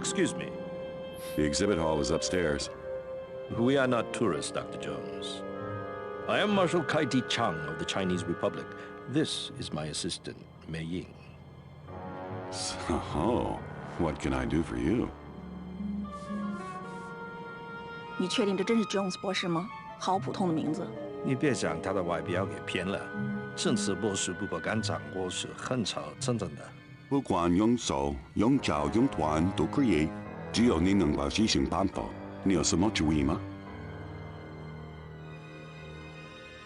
Excuse me. The exhibit hall is upstairs. We are not tourists, Dr. Jones. I am Marshal Kaiti Chang of the Chinese Republic. This is my assistant, Mei Ying. So, what can I do for you? 你确定这真是 Jones 博士吗？好普通的名字。你别将他的外表给骗了。正式博士不敢掌握是很少真正的。不管用手、用脚、用团都可以，只有你能够实行办法。你有什么主意吗？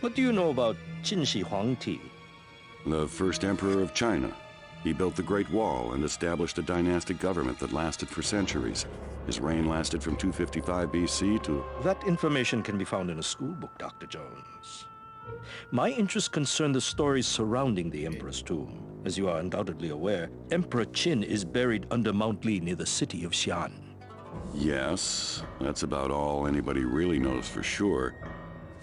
What do you know about Qin Shi Huangdi? The first emperor of China. He built the Great Wall and established a dynastic government that lasted for centuries. His reign lasted from 255 BC to... That information can be found in a school book, Dr. Jones. My interests concern the stories surrounding the Emperor's tomb. As you are undoubtedly aware, Emperor Qin is buried under Mount Li near the city of Xi'an. Yes, that's about all anybody really knows for sure.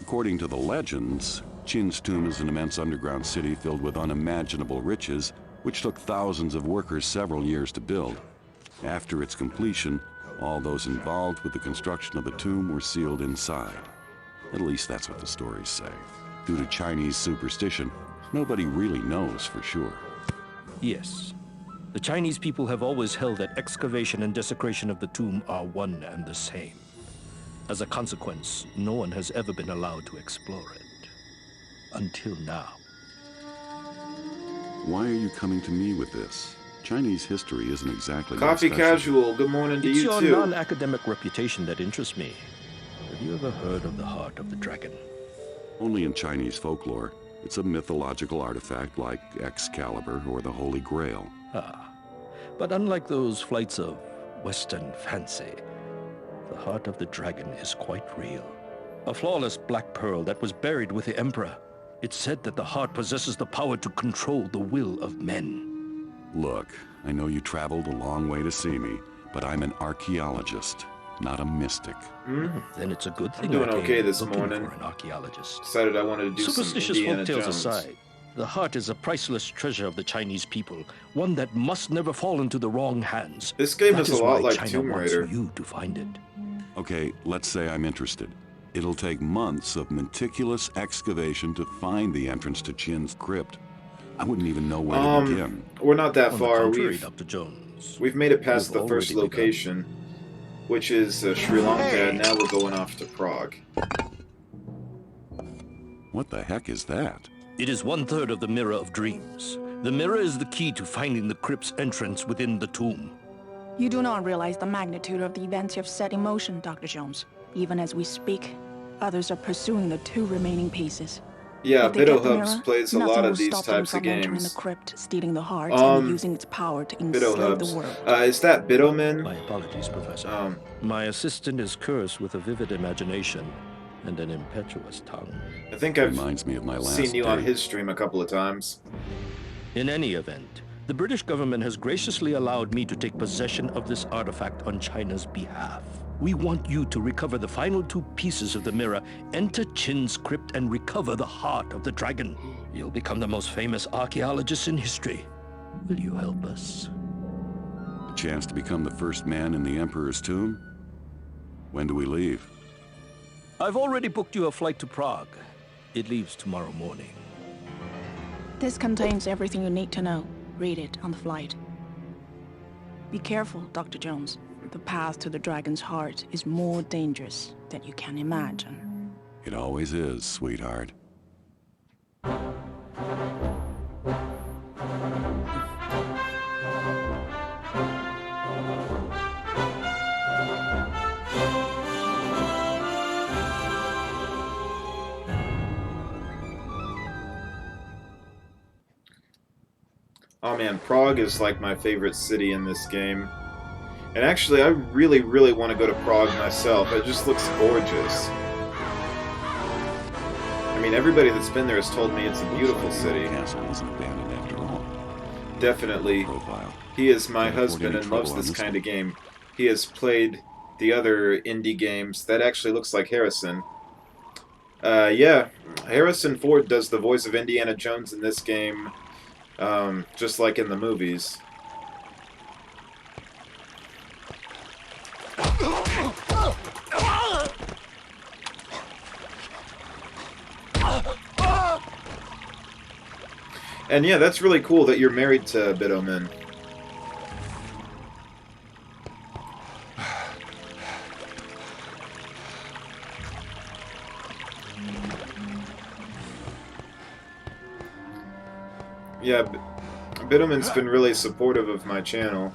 According to the legends, Qin's tomb is an immense underground city filled with unimaginable riches, which took thousands of workers several years to build. After its completion, all those involved with the construction of the tomb were sealed inside. At least that's what the stories say. Due to Chinese superstition, nobody really knows for sure. Yes. The Chinese people have always held that excavation and desecration of the tomb are one and the same. As a consequence, no one has ever been allowed to explore it. Until now. Why are you coming to me with this? Chinese history isn't exactly... Coffee Casual, good morning to you too. It's your non-academic reputation that interests me. Have you ever heard of the Heart of the Dragon? Only in Chinese folklore. It's a mythological artifact like Excalibur or the Holy Grail. Ah, but unlike those flights of Western fancy, the Heart of the Dragon is quite real. A flawless black pearl that was buried with the Emperor. It's said that the heart possesses the power to control the will of men. Look, I know you traveled a long way to see me, but I'm an archaeologist, not a mystic. Then it's a good thing I'm doing I came okay this looking morning. for an archaeologist. Decided I wanted to do Superstitious some Indiana folktales Jones. aside, the heart is a priceless treasure of the Chinese people, one that must never fall into the wrong hands. This game That is a lot why like China Tomb wants Raider. you to find it. Okay, let's say I'm interested. It'll take months of meticulous excavation to find the entrance to Qin's crypt. I wouldn't even know where to begin. We're not that On the far. contrary, Dr. Jones. We've made it past We've the first already begun. location, which is Sri Lanka, and now we're going off to Prague. What the heck is that? It is 1/3 of the Mirror of Dreams. The mirror is the key to finding the crypt's entrance within the tomb. You do not realize the magnitude of the events you've set in motion, Dr. Jones. Even as we speak, others are pursuing the 2 remaining pieces. Yeah, If they get the BittoHubs mirror, plays a nothing lot will of these stop them types of from entering the games. crypt, stealing the heart, and using its power to enslave the BittoHubs. world. Is that Bittoman? My apologies, Professor. My assistant is cursed with a vivid imagination and an impetuous tongue. I think I've Reminds me of my last seen you on day. his stream a couple of times. In any event, the British government has graciously allowed me to take possession of this artifact on China's behalf. We want you to recover the final 2 pieces of the mirror, enter Qin's crypt, and recover the heart of the dragon. You'll become the most famous archaeologist in history. Will you help us? A chance to become the first man in the Emperor's tomb? When do we leave? I've already booked you a flight to Prague. It leaves tomorrow morning. This contains everything you need to know. Read it on the flight. Be careful, Dr. Jones. The path to the dragon's heart is more dangerous than you can imagine. It always is, sweetheart. Oh man, Prague is like my favorite city in this game. And actually, I really, really want to go to Prague myself. It just looks gorgeous. I mean, everybody that's been there has told me it's a beautiful city. The castle isn't abandoned after all. Definitely. Profile. He is my Can't afford husband any and loves trouble on this this kind one. of game. He has played the other indie games. That actually looks like Harrison. Yeah, Harrison Ford does the voice of Indiana Jones in this game, just like in the movies. And yeah, that's really cool that you're married to Bitomen. Yeah, Bitomen's been really supportive of my channel.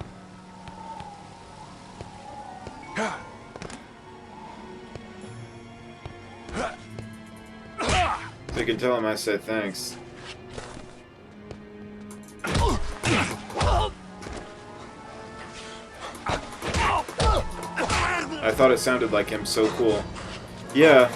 So you can tell him I said thanks. I thought it sounded like him, so cool. Yeah.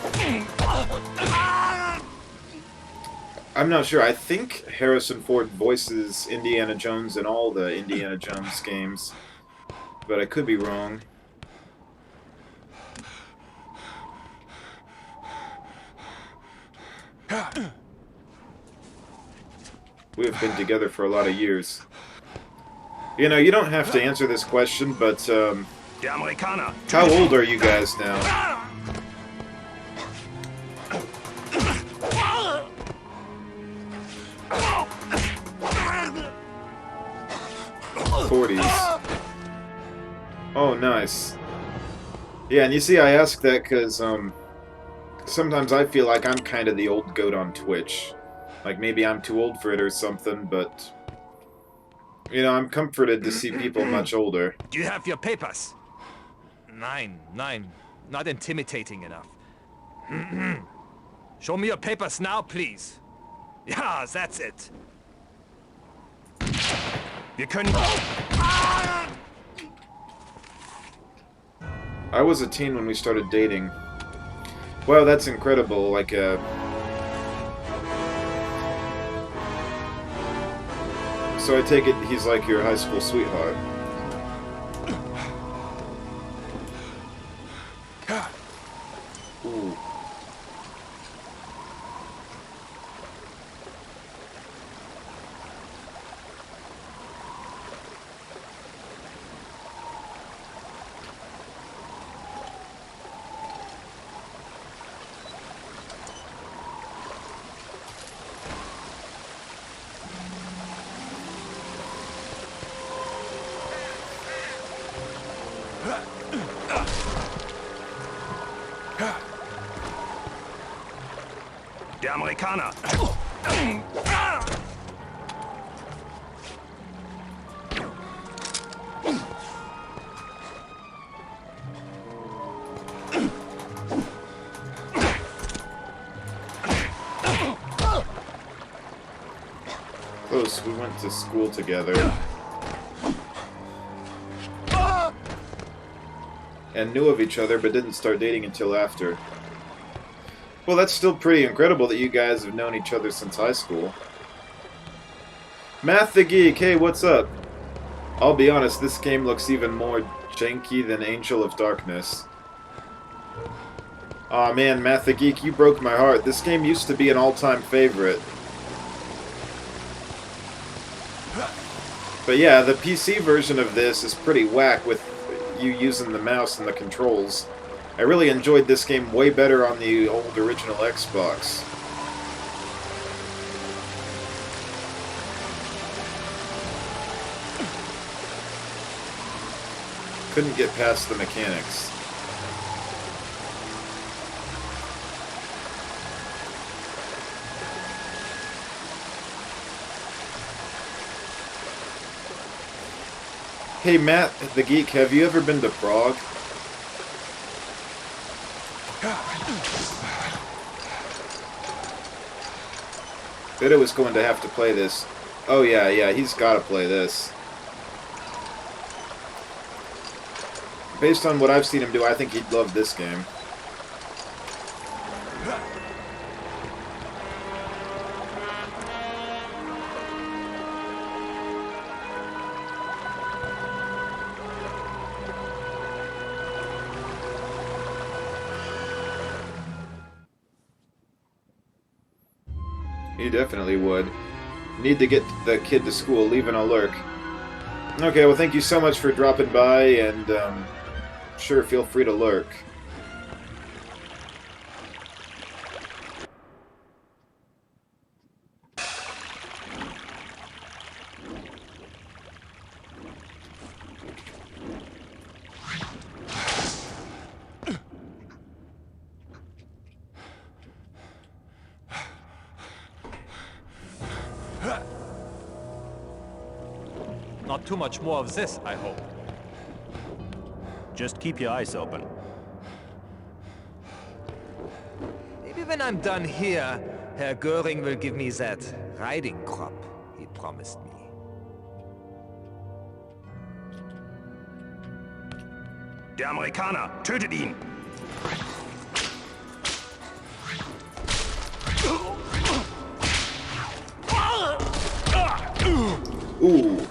I'm not sure. I think Harrison Ford voices Indiana Jones in all the Indiana Jones games. But I could be wrong. We have been together for a lot of years. You know, you don't have to answer this question, but, how old are you guys now? Oh, nice. Yeah, and you see, I ask that because, sometimes I feel like I'm kind of the old goat on Twitch. Like, maybe I'm too old for it or something, but... You know, I'm comforted to see people much older. Do you have your papers? Nine, not intimidating enough. Show me your papers now, please. Yeah, that's it. Wir können... I was a teen when we started dating. Wow, that's incredible. Like, so I take it he's like your high school sweetheart. Ooh. Der Amerikaner. Close, we went to school together. And knew of each other, but didn't start dating until after. Well, that's still pretty incredible that you guys have known each other since high school. Math the Geek, hey, what's up? I'll be honest, this game looks even more janky than Angel of Darkness. Aw man, Math the Geek, you broke my heart. This game used to be an all-time favorite. But yeah, the PC version of this is pretty whack with you using the mouse and the controls. I really enjoyed this game way better on the old original Xbox. Couldn't get past the mechanics. Hey Matt the Geek, have you ever been to Prague? Vito was going to have to play this. Oh yeah, he's got to play this. Based on what I've seen him do, I think he'd love this game. He definitely would. Need to get the kid to school, leaving a lurk. Okay, well thank you so much for dropping by and Sure, feel free to lurk. Not too much more of this, I hope. Just keep your eyes open. Maybe when I'm done here, Herr Göring will give me that riding crop he promised me. Der Amerikaner! Tötet ihn! Ooh.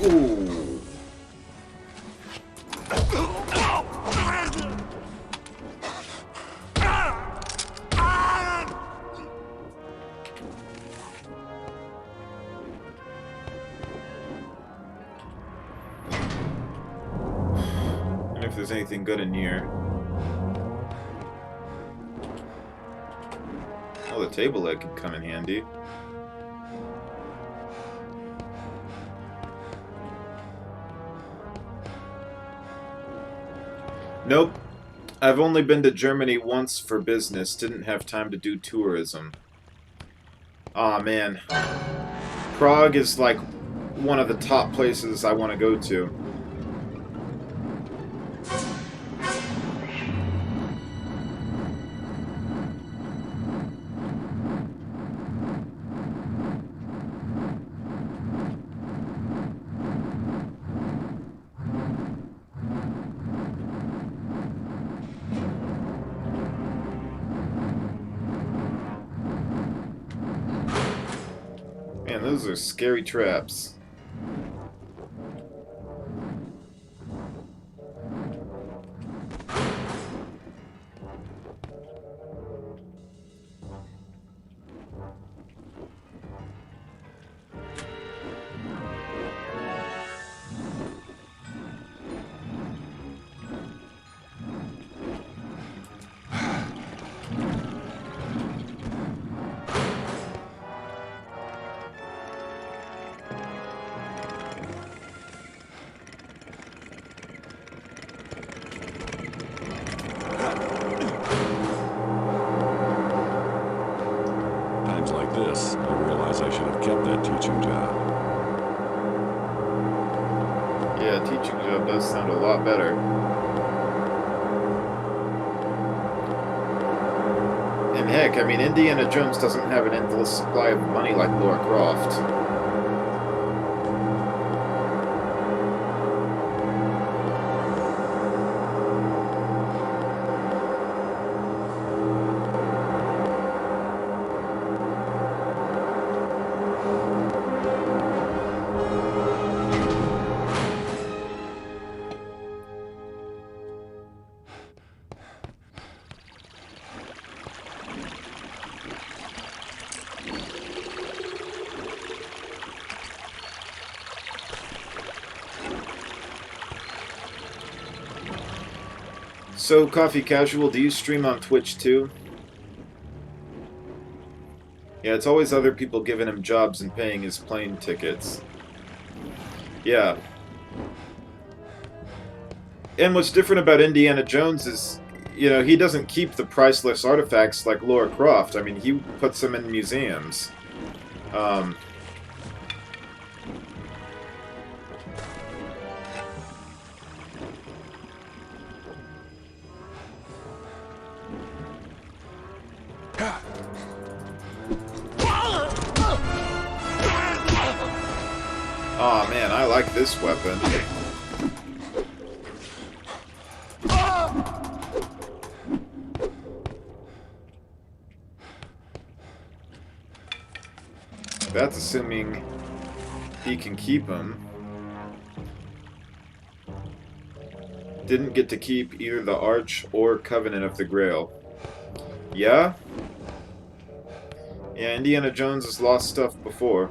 Ooh. And if there's anything good in here. Oh, the table leg could come in handy. Nope. I've only been to Germany once for business. Didn't have time to do tourism. Aw, man. Prague is like one of the top places I want to go to. Man, those are scary traps. Like this, I realize I should have kept that teaching job. Yeah, teaching job does sound a lot better. And heck, I mean, Indiana Jones doesn't have an endless supply of money like Lara Croft. So, Coffee Casual, do you stream on Twitch too? Yeah, it's always other people giving him jobs and paying his plane tickets. Yeah. And what's different about Indiana Jones is, you know, he doesn't keep the priceless artifacts like Lara Croft. I mean, he puts them in museums. Aw, man, I like this weapon. That's assuming He can keep them. Didn't get to keep either the Arch or Covenant of the Grail. Yeah? Yeah, Indiana Jones has lost stuff before.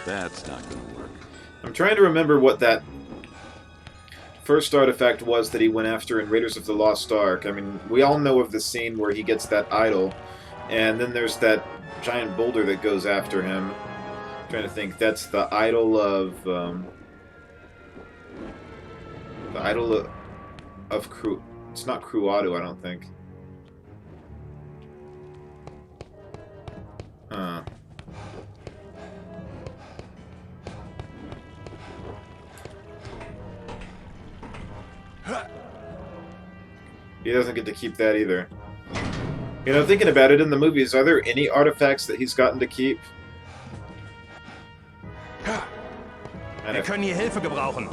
That's not gonna work. I'm trying to remember what that first artifact was that he went after in Raiders of the Lost Ark. I mean, we all know of the scene where he gets that idol, and then there's that giant boulder that goes after him. I'm trying to think. That's the idol of... the idol of Cru... It's not Cruado, I don't think. Huh. He doesn't get to keep that either. You know, thinking about it, in the movies, are there any artifacts that he's gotten to keep? Wir können hier Hilfe gebrauchen.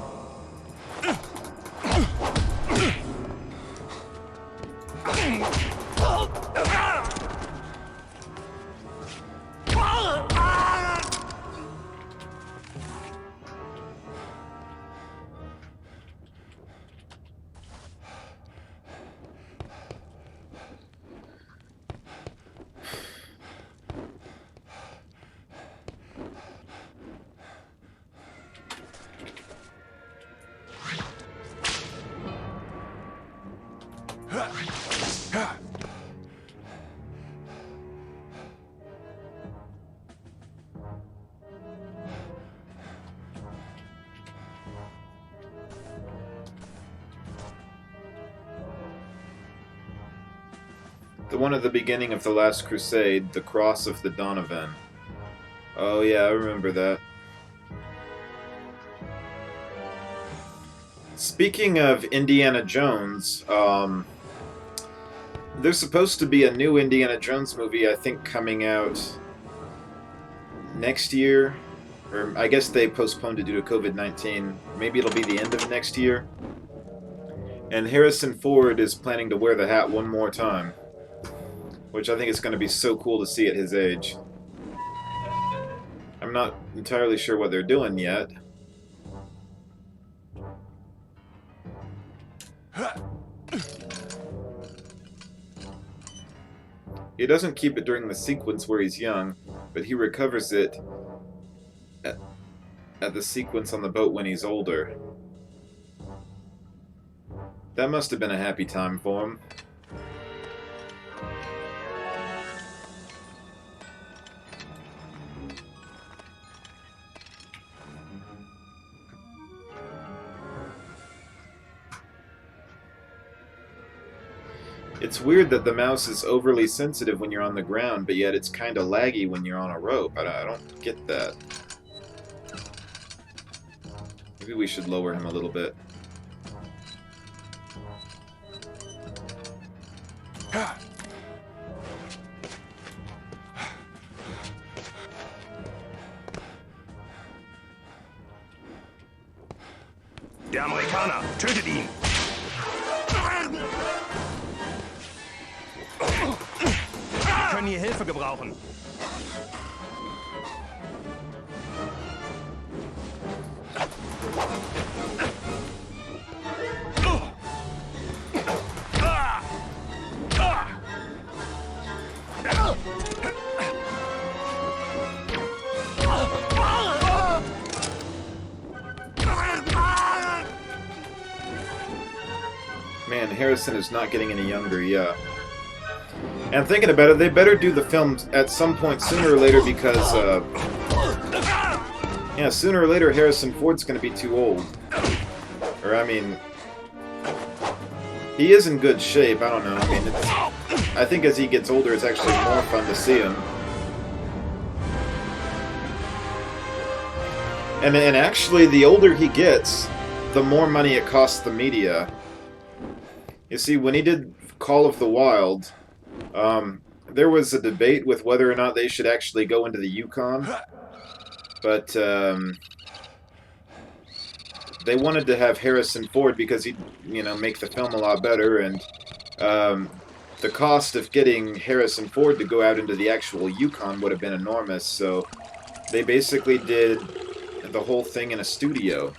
The one at the beginning of The Last Crusade, the Cross of the Donovan. Oh yeah, I remember that. Speaking of Indiana Jones, there's supposed to be a new Indiana Jones movie, I think, coming out next year. Or I guess they postponed it due to COVID-19. Maybe it'll be the end of next year. And Harrison Ford is planning to wear the hat one more time, which I think is going to be so cool to see at his age. I'm not entirely sure what they're doing yet. He doesn't keep it during the sequence where he's young, but he recovers it at the sequence on the boat when he's older. That must have been a happy time for him. It's weird that the mouse is overly sensitive when you're on the ground, but yet it's kind of laggy when you're on a rope. I don't get that. Maybe we should lower him a little bit. Der Amerikaner, tötet ihn! Wir können hier Hilfe gebrauchen. Man, Harrison is not getting any younger, yeah. And thinking about it, they better do the film at some point sooner or later because, yeah, sooner or later Harrison Ford's going to be too old. Or, I mean, he is in good shape, I don't know. I mean, I think as he gets older, it's actually more fun to see him. And actually, the older he gets, the more money it costs the media. You see, when he did Call of the Wild, there was a debate with whether or not they should actually go into the Yukon, but they wanted to have Harrison Ford because he'd, you know, make the film a lot better, and the cost of getting Harrison Ford to go out into the actual Yukon would have been enormous, so they basically did the whole thing in a studio.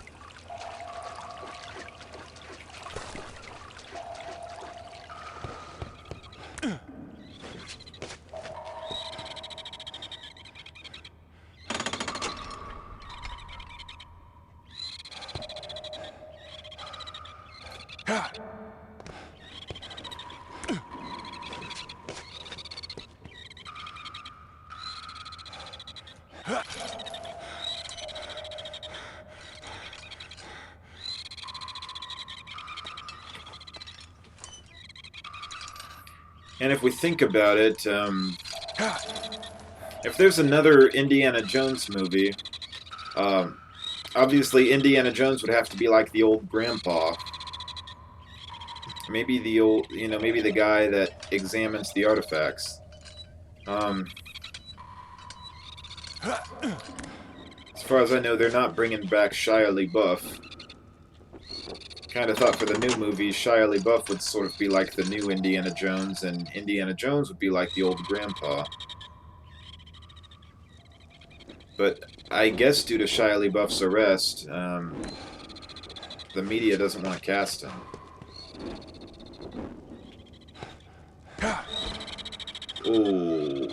And if we think about it, if there's another Indiana Jones movie, obviously Indiana Jones would have to be like the old grandpa. Maybe the old, maybe the guy that examines the artifacts. As far as I know, they're not bringing back Shia LaBeouf. Kind of thought for the new movie, Shia LaBeouf would sort of be like the new Indiana Jones, and Indiana Jones would be like the old grandpa. But I guess due to Shia LaBeouf's arrest, the media doesn't want to cast him. Ooh.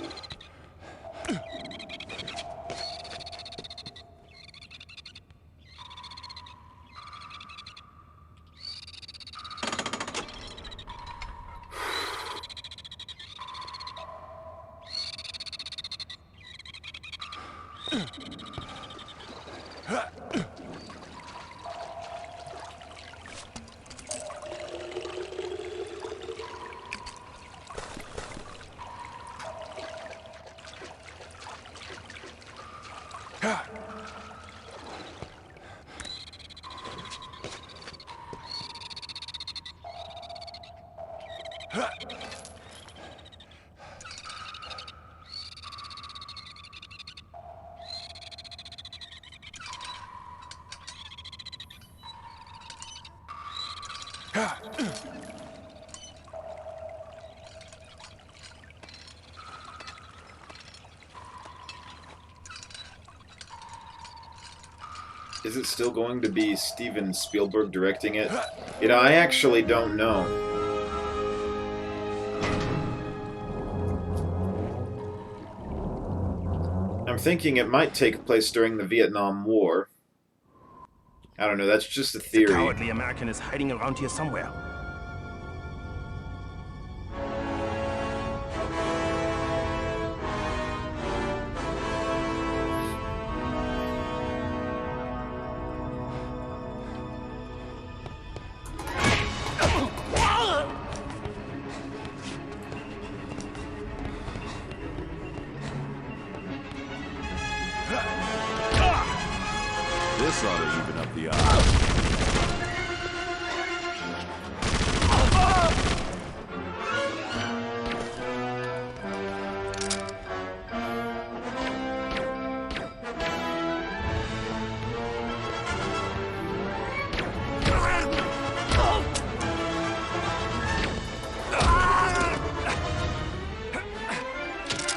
Is it still going to be Steven Spielberg directing it? I actually don't know. I'm thinking it might take place during the Vietnam War. I don't know, that's just a theory. The cowardly American is hiding around here somewhere. This ought to even up the odds.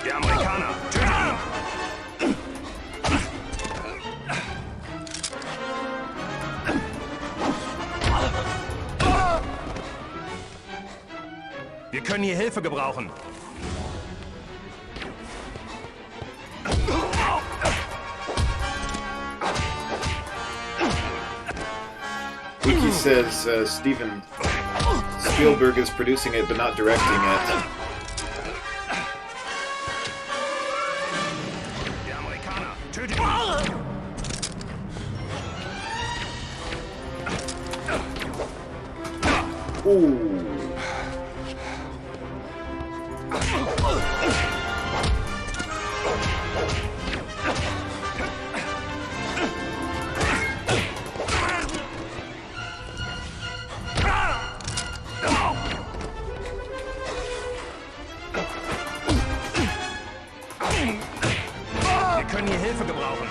Der Amerikaner, tötet ihn! Wir können hier Hilfe gebrauchen. Wiki says Steven Spielberg is producing it but not directing it. Der Amerikaner, tötet ihn! Ooh. Wir können hier Hilfe gebrauchen.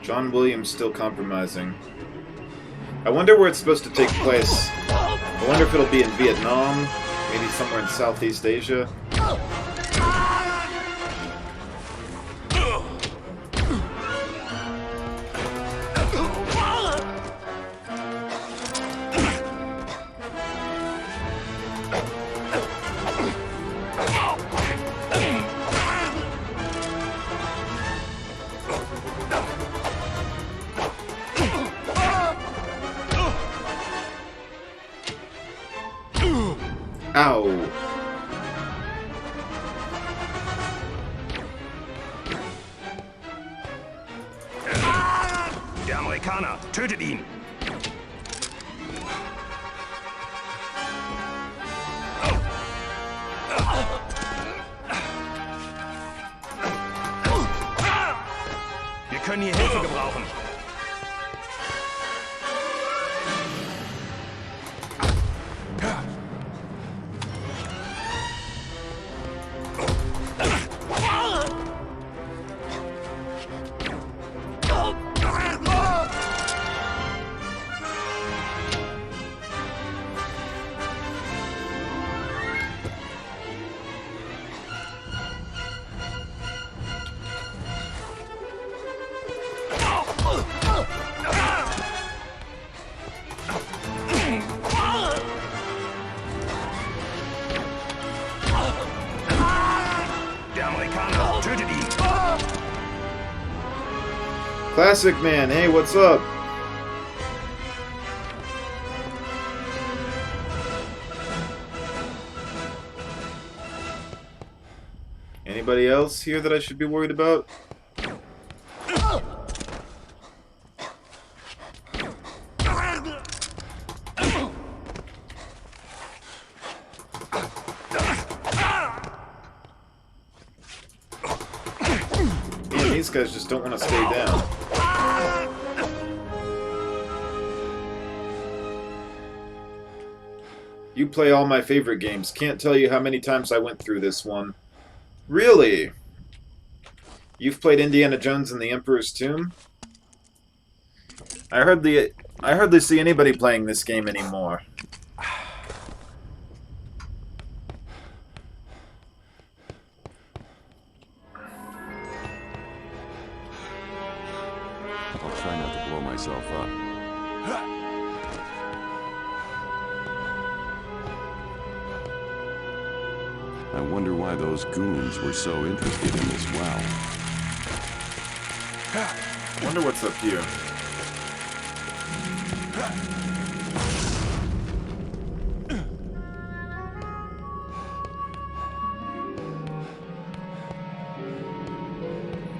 John Williams still compromising. I wonder where it's supposed to take place. I wonder if it'll be in Vietnam, maybe somewhere in Southeast Asia. Ow! Der Amerikaner, tötet ihn! Wir können hier Hilfe gebrauchen. Classic Man, hey, what's up? Anybody else here that I should be worried about? Man, these guys just don't want to stay down. You play all my favorite games. Can't tell you how many times I went through this one. Really? You've played Indiana Jones and the Emperor's Tomb? I hardly see anybody playing this game anymore. I'll try not to blow myself up. I wonder why those goons were so interested in this well. Wonder what's up here.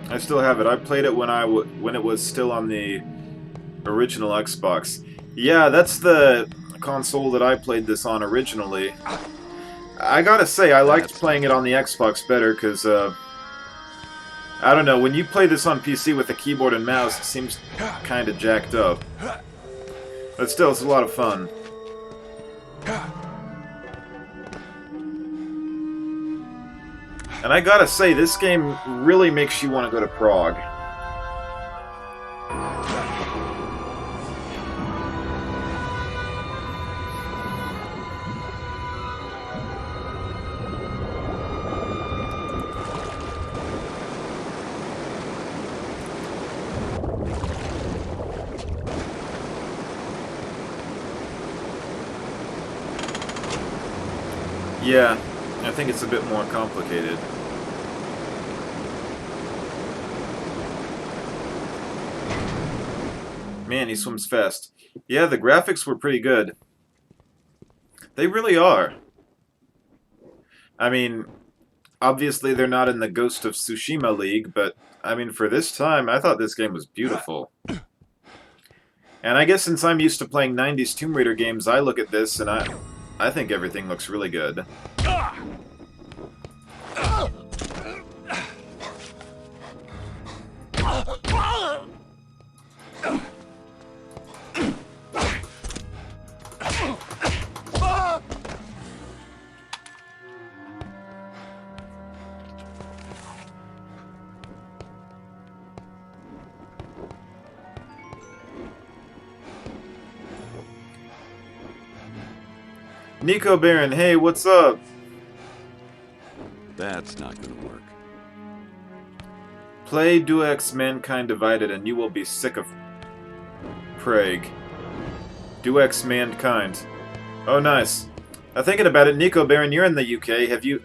I still have it. I played it when it was still on the original Xbox. Yeah, that's the console that I played this on originally. I gotta say, I liked playing it on the Xbox better, because, I don't know, when you play this on PC with a keyboard and mouse, it seems kinda jacked up. But still, it's a lot of fun. And I gotta say, this game really makes you want to go to Prague. Yeah, I think it's a bit more complicated. Man, he swims fast. Yeah, the graphics were pretty good. They really are. I mean, obviously they're not in the Ghost of Tsushima League, but, I mean, for this time, I thought this game was beautiful. And I guess since I'm used to playing 90s Tomb Raider games, I look at this and I think everything looks really good. Nico Baron, hey, what's up? That's not gonna work. Play Duex Mankind Divided and you will be sick of Prague. Duex Mankind. Oh, nice. Thinking about it, Nico Baron, you're in the UK. Have you...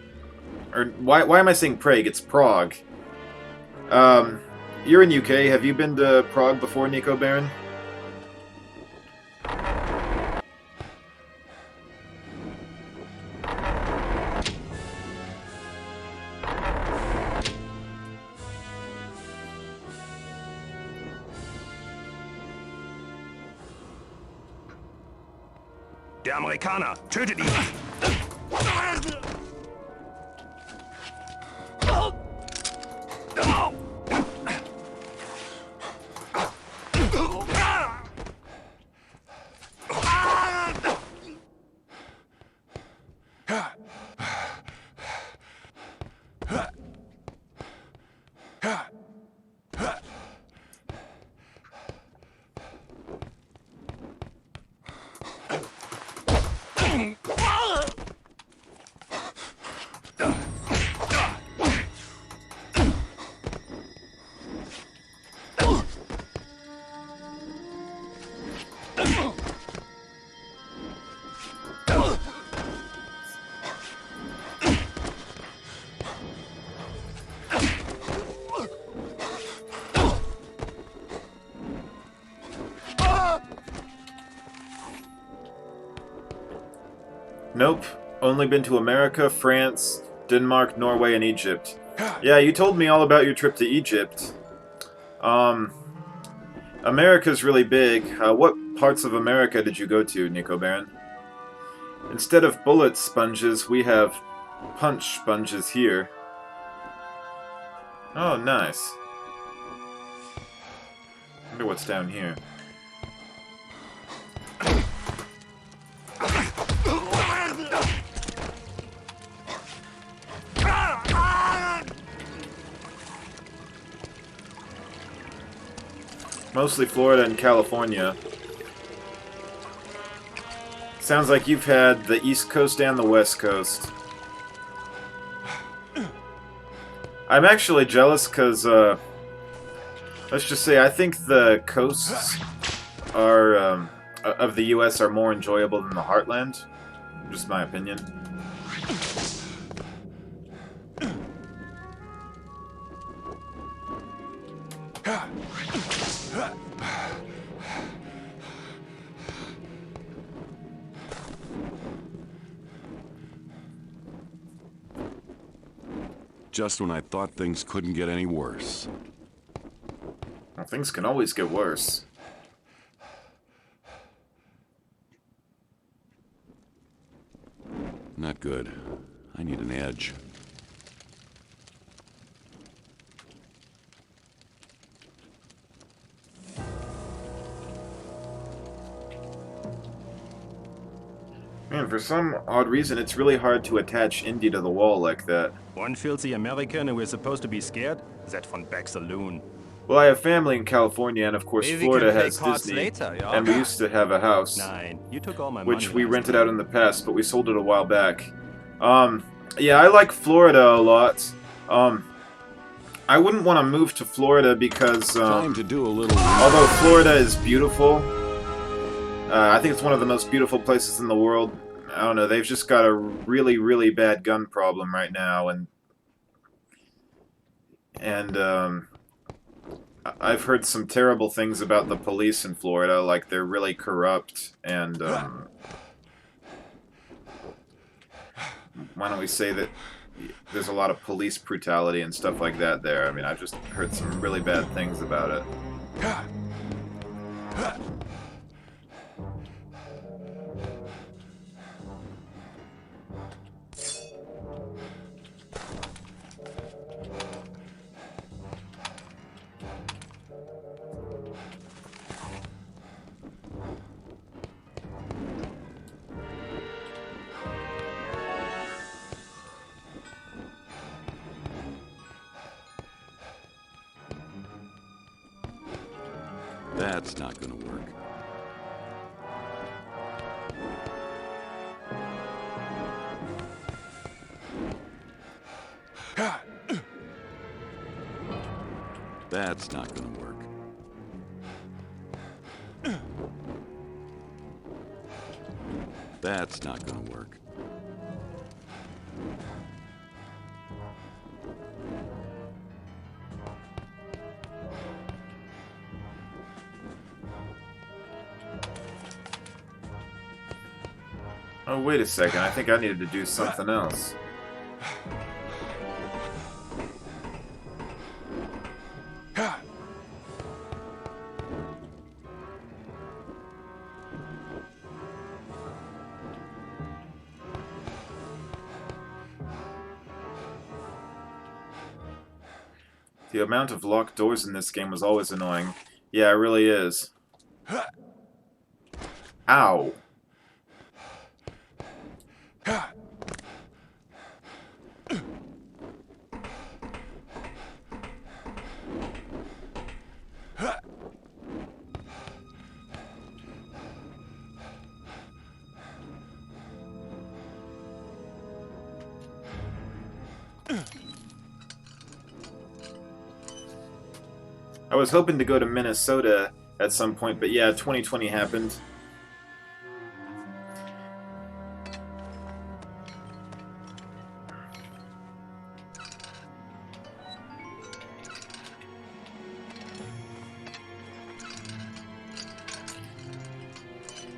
Or, why am I saying Prague? It's Prague. You're in UK. Have you been to Prague before, Nico Baron? Der Amerikaner! Tötet ihn! Nope. Only been to America, France, Denmark, Norway, and Egypt. Yeah, you told me all about your trip to Egypt. America's really big. What parts of America did you go to, Nico Baron? Instead of bullet sponges, we have punch sponges here. Oh, nice. Wonder what's down here. Mostly Florida and California. Sounds like you've had the East Coast and the West Coast. I'm actually jealous because, let's just say, I think the coasts are, of the U.S. are more enjoyable than the Heartland. Just my opinion. Just when I thought things couldn't get any worse. Well, things can always get worse. Not good. I need an edge. Man, for some odd reason, it's really hard to attach Indy to the wall like that. One filthy American who is supposed to be scared? That von Beck's saloon. Well, I have family in California, and of course Maybe we Florida can play has cards Disney, later, yeah? and we used to have a house, Nine. You took all my which money we last rented time. out in the past, but we sold it a while back. Yeah, I like Florida a lot. I wouldn't want to move to Florida because, Time to do a little... although Florida is beautiful, I think it's one of the most beautiful places in the world. I don't know, they've just got a really, really bad gun problem right now, and I've heard some terrible things about the police in Florida, like they're really corrupt, and, why don't we say that there's a lot of police brutality and stuff like that there. I mean, I've just heard some really bad things about it. That's not gonna work. That's not gonna work. That's not gonna work. Oh, wait a second. I think I needed to do something else. The amount of locked doors in this game was always annoying. Yeah, it really is. Ow. I was hoping to go to Minnesota at some point, but yeah, 2020 happened.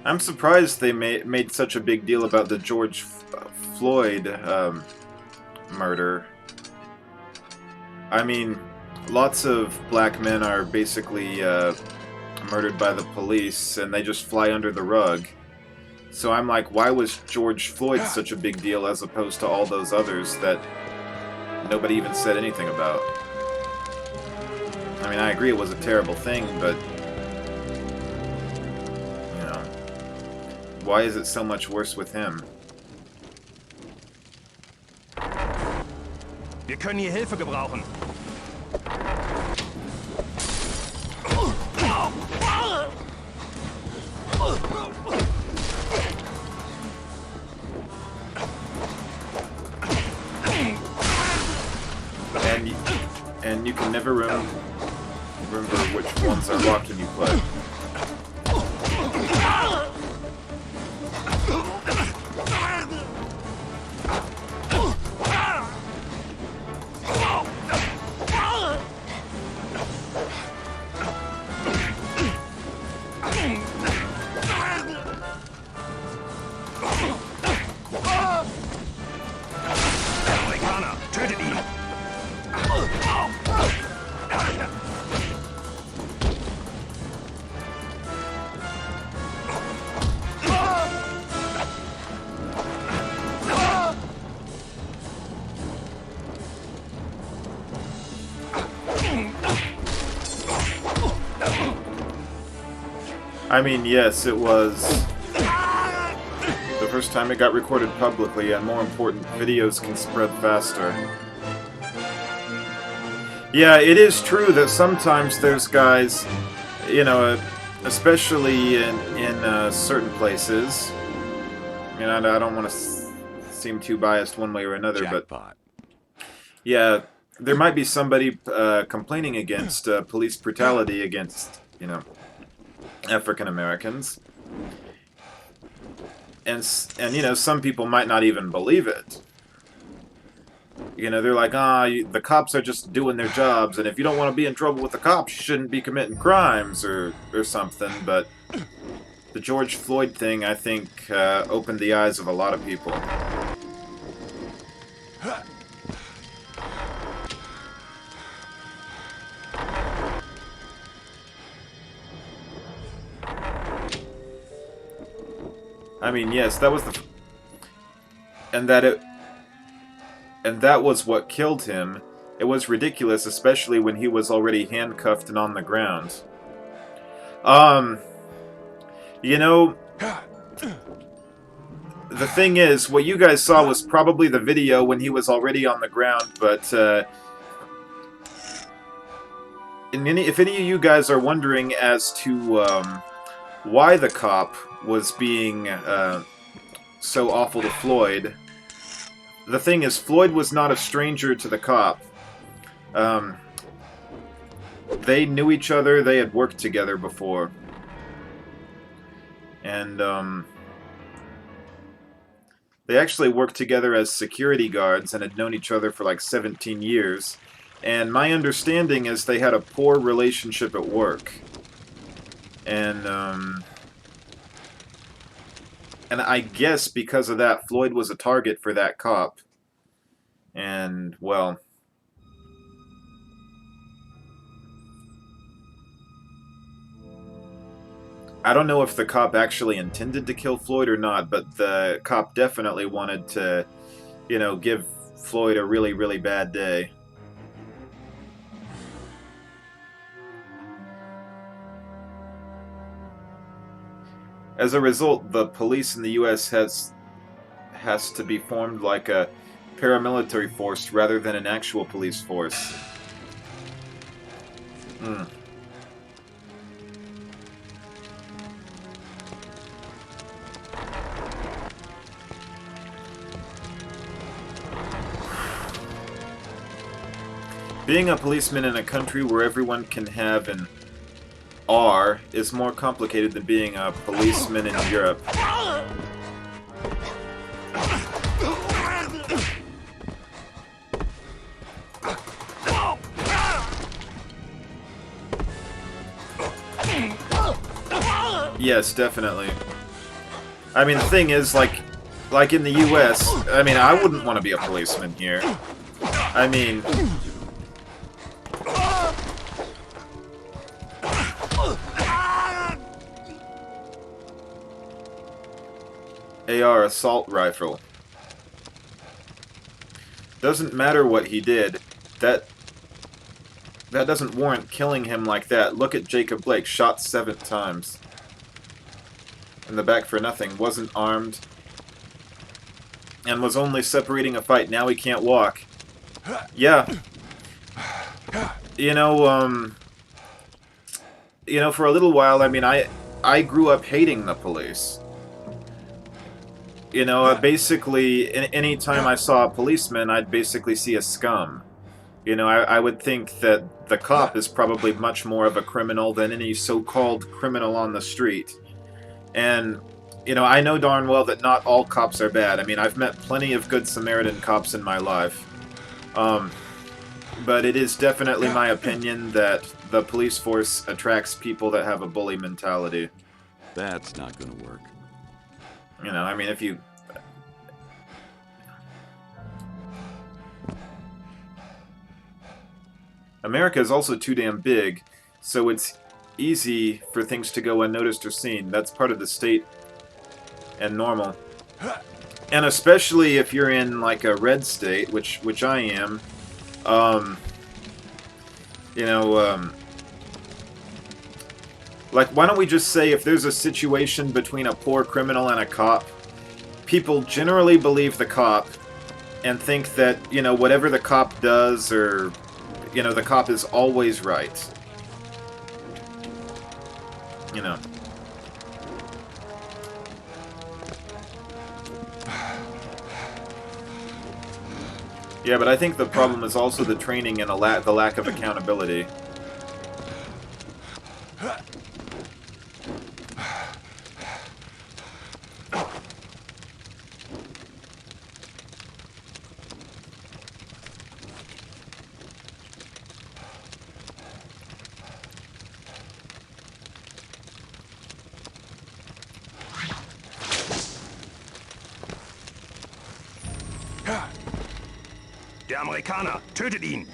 I'm surprised they made such a big deal about the George Floyd murder. I mean, lots of black men are basically murdered by the police, and they just fly under the rug. So I'm like, why was George Floyd such a big deal as opposed to all those others that nobody even said anything about? I mean, I agree it was a terrible thing, but you know, why is it so much worse with him? Wir können hier Hilfe gebrauchen. And you can never remember which ones are locked when you play. I mean, yes, it was the first time it got recorded publicly, and more important, videos can spread faster. Yeah, it is true that sometimes there's guys, you know, especially in certain places, you know, I don't want to seem too biased one way or another, Jackpot. but yeah, there might be somebody complaining against police brutality against, you know, African Americans, and you know, some people might not even believe it. You know, they're like, the cops are just doing their jobs, and if you don't want to be in trouble with the cops, you shouldn't be committing crimes or something. But the George Floyd thing, I think, opened the eyes of a lot of people. I mean, yes, that was and that was what killed him. It was ridiculous, especially when he was already handcuffed and on the ground. You know, the thing is, what you guys saw was probably the video when he was already on the ground, but if any of you guys are wondering as to why the cop was being so awful to Floyd, the thing is, Floyd was not a stranger to the cop. they knew each other, they had worked together before. And, they actually worked together as security guards and had known each other for like 17 years. And my understanding is they had a poor relationship at work. And I guess because of that, Floyd was a target for that cop. And, well... I don't know if the cop actually intended to kill Floyd or not, but the cop definitely wanted to, you know, give Floyd a really, really bad day. As a result, the police in the U.S. has to be formed like a paramilitary force rather than an actual police force. Being a policeman in a country where everyone can have an R is more complicated than being a policeman in Europe. Yes, definitely. I mean, the thing is, like in the US, I mean, I wouldn't want to be a policeman here. I mean... AR assault rifle. Doesn't matter what he did. That doesn't warrant killing him like that. Look at Jacob Blake, shot 7 times. In the back for nothing. Wasn't armed. And was only separating a fight. Now he can't walk. Yeah. You know, for a little while, I mean, I grew up hating the police. You know, basically, any time I saw a policeman, I'd basically see a scum. You know, I would think that the cop is probably much more of a criminal than any so-called criminal on the street. And, you know, I know darn well that not all cops are bad. I mean, I've met plenty of good Samaritan cops in my life. But it is definitely my opinion that the police force attracts people that have a bully mentality. That's not going to work. You know, I mean, if you... America is also too damn big, so it's easy for things to go unnoticed or seen. That's part of the state and normal. And especially if you're in, like, a red state, which I am, you know, like, why don't we just say if there's a situation between a poor criminal and a cop, people generally believe the cop and think that, you know, whatever the cop does or, you know, the cop is always right. You know. Yeah, but I think the problem is also the training and the lack of accountability. Der Amerikaner, tötet ihn!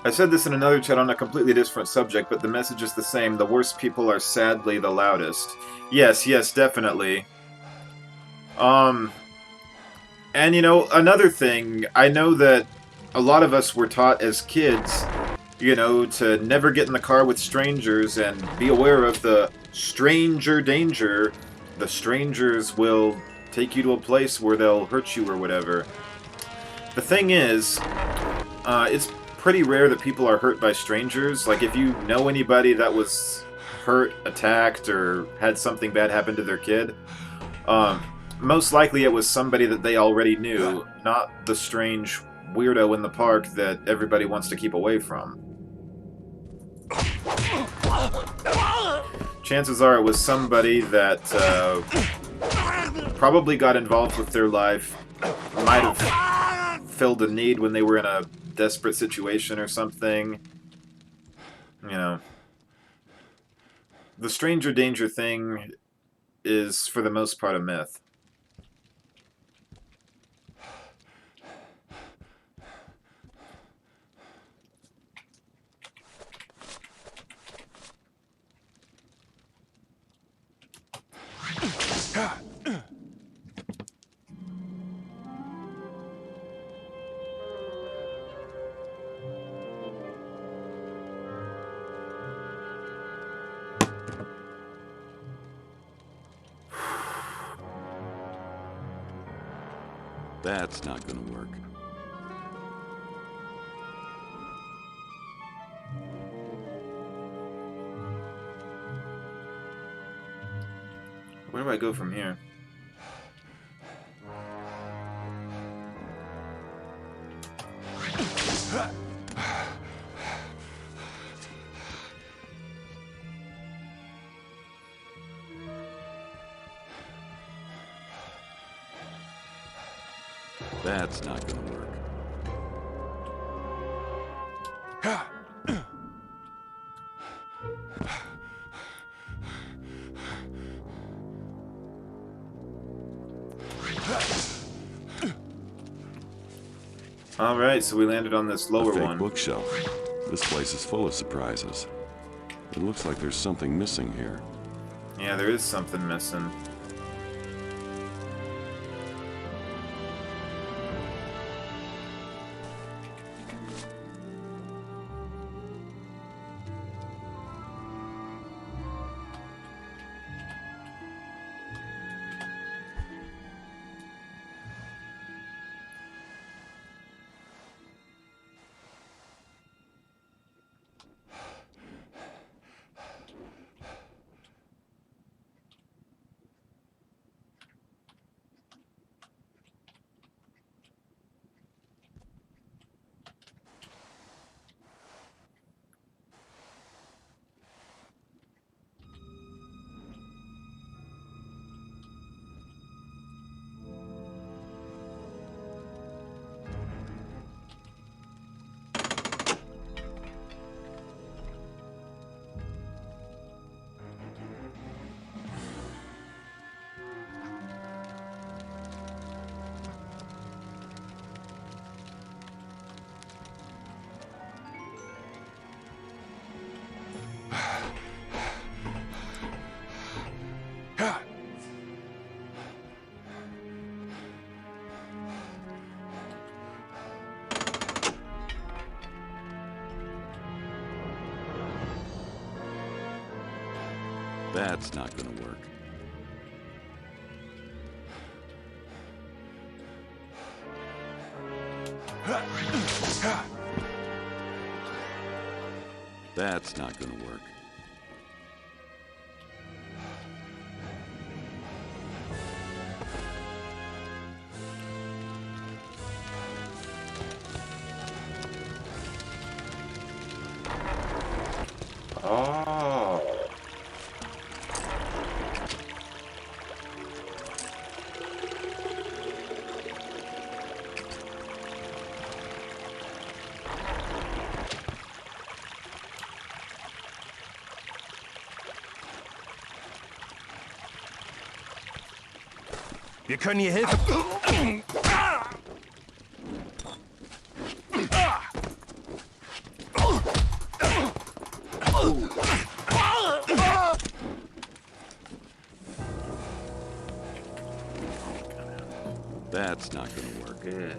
I said this in another chat on a completely different subject, but the message is the same. The worst people are sadly the loudest. Yes, yes, definitely. And you know, another thing, I know that a lot of us were taught as kids, you know, to never get in the car with strangers and be aware of the stranger danger. The strangers will take you to a place where they'll hurt you or whatever. The thing is, it's pretty rare that people are hurt by strangers. Like, if you know anybody that was hurt, attacked, or had something bad happen to their kid, most likely it was somebody that they already knew, not the strange weirdo in the park that everybody wants to keep away from. Chances are it was somebody that probably got involved with their life, might have filled a need when they were in a desperate situation or something. You know. The stranger danger thing is, for the most part, a myth. That's not gonna work. Where do I go from here? That's not gonna work. Alright, so we landed on this lower A fake one. bookshelf. This place is full of surprises. It looks like there's something missing here. Yeah, there is something missing. That's not gonna work. That's not gonna work. Oh. Wir können hier helfen. That's not gonna work. Yeah.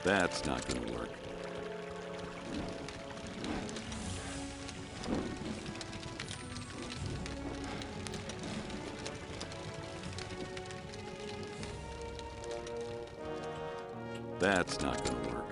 That's not gonna work. That's not gonna work.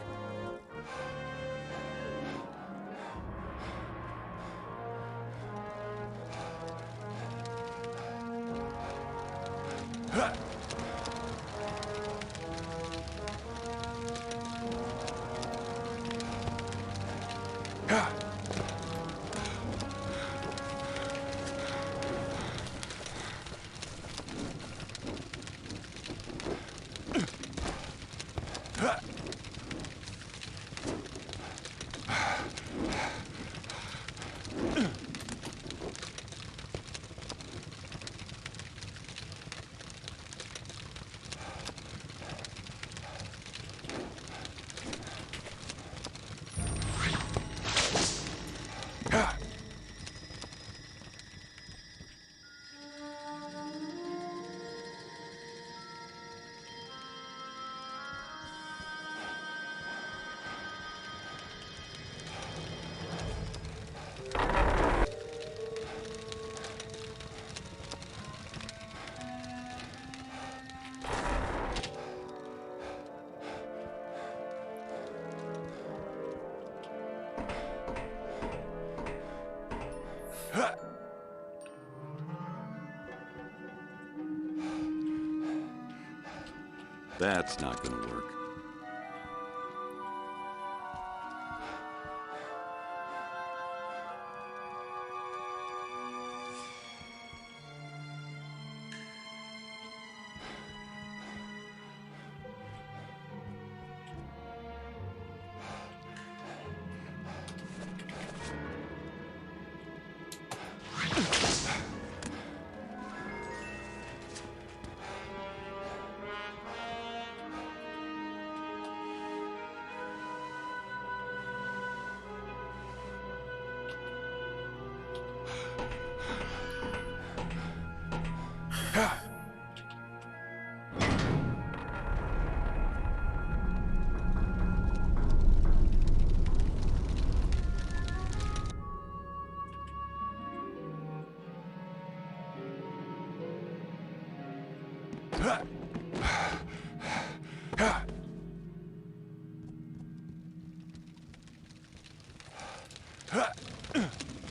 That's not gonna work.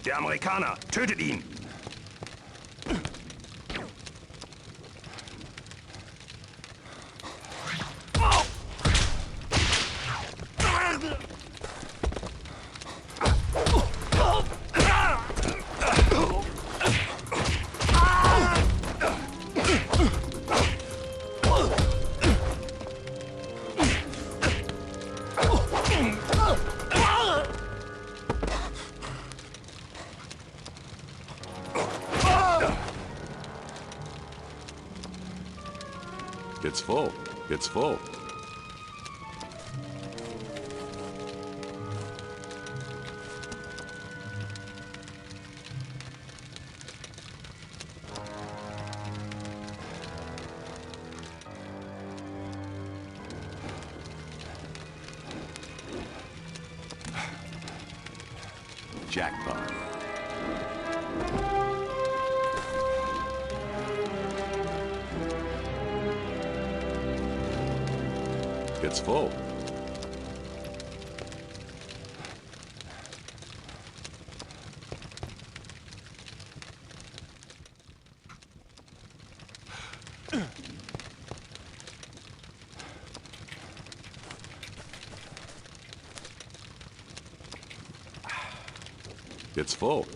Der Amerikaner! Tötet ihn! It's full. It's full. Jackpot. It's full. It's full.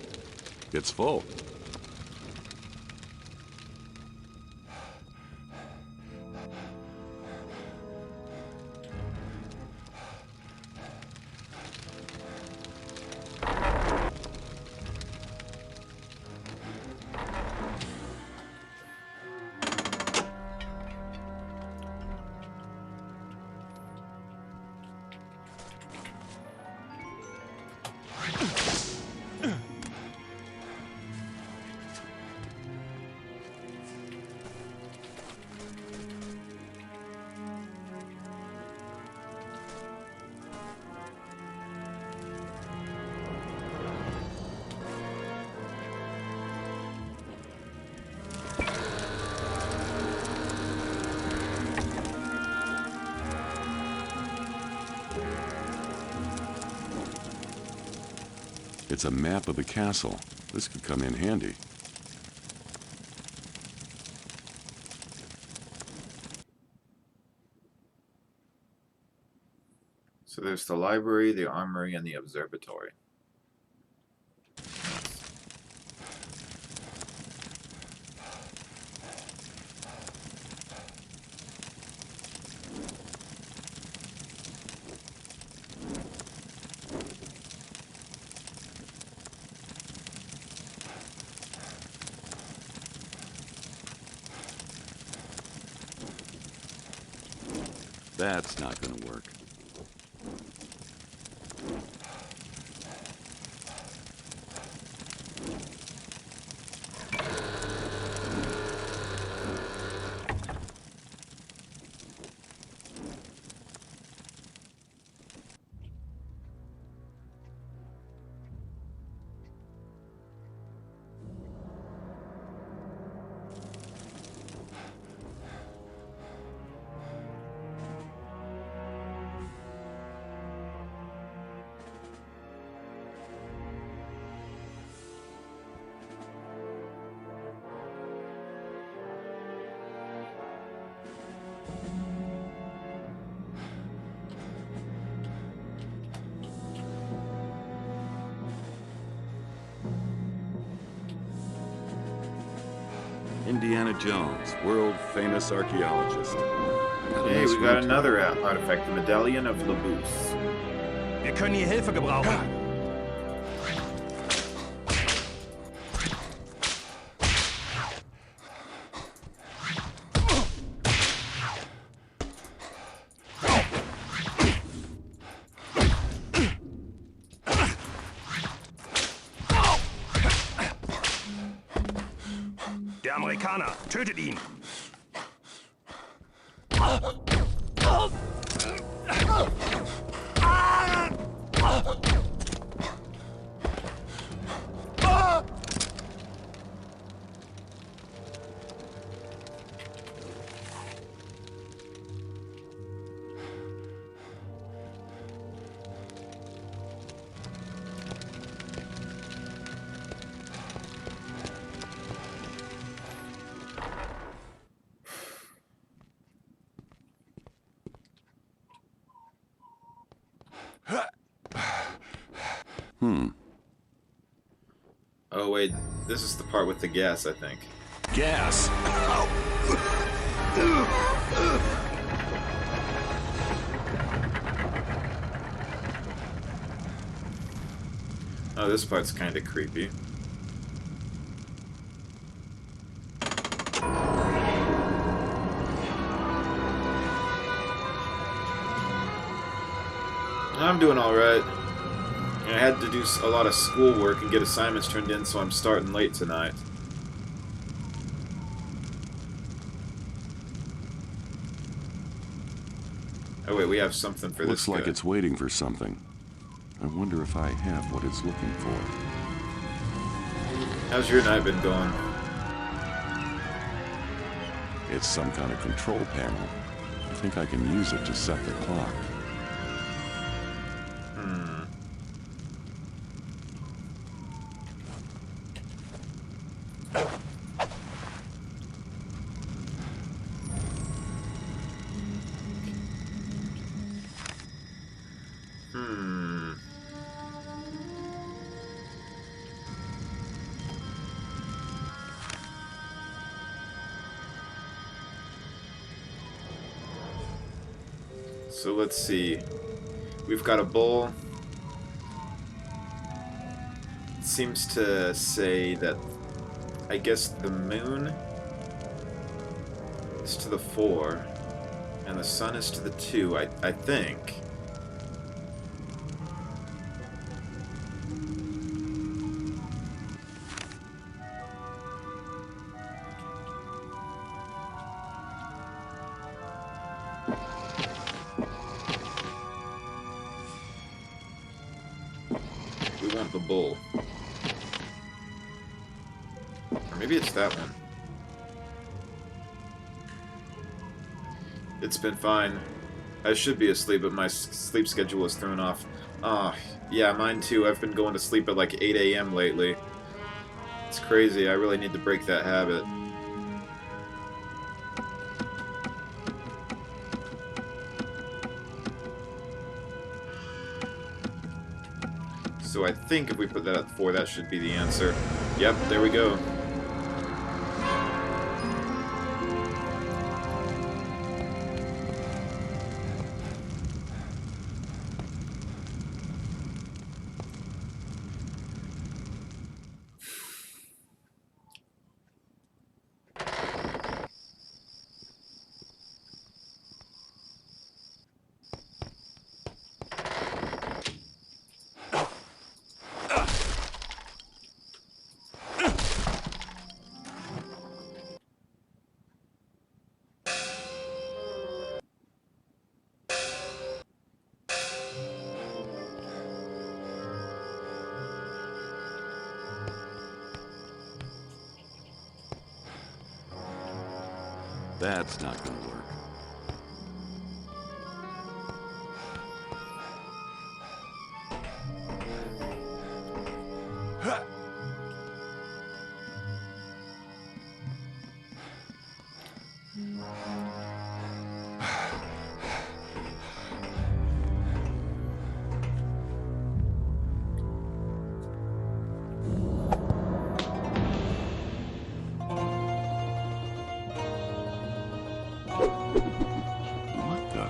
It's full. It's a map of the castle. This could come in handy. So there's the library, the armory, and the observatory. That's not going to work. Indiana Jones, world-famous archaeologist. Hey, we got another artifact, the Medallion of Labus. Wir können hier Hilfe gebrauchen. Der Amerikaner, tötet ihn! Oh wait, this is the part with the gas, I think. Gas! Oh, this part's kind of creepy. I'm doing alright. I had to do a lot of schoolwork and get assignments turned in, so I'm starting late tonight. Oh wait, we have something for this Looks like guy. it's waiting for something. I wonder if I have what it's looking for. How's your night been going? It's some kind of control panel. I think I can use it to set the clock. So let's see. We've got a bull. It seems to say that, I guess the moon is to the 4, and the sun is to the 2, I think. We want the bull. Or maybe it's that one. It's been fine. I should be asleep, but my sleep schedule is thrown off. Ah, yeah, mine too. I've been going to sleep at like 8 a.m. lately. It's crazy. I really need to break that habit. So I think if we put that at 4, that should be the answer. Yep, there we go. That's not gonna work. What the?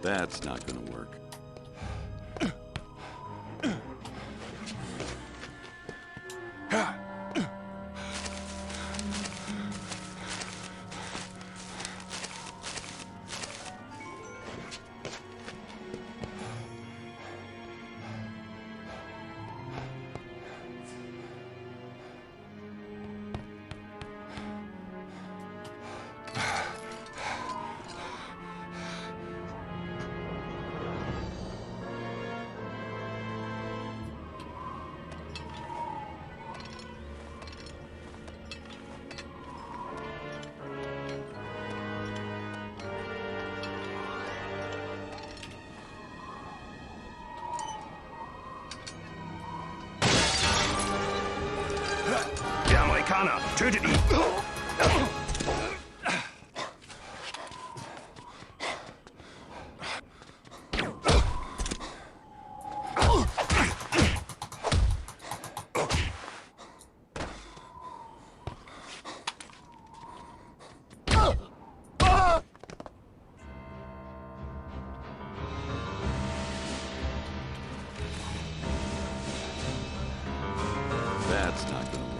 That's not gonna work. Der Amerikaner! Tötet ihn! That's not gonna work.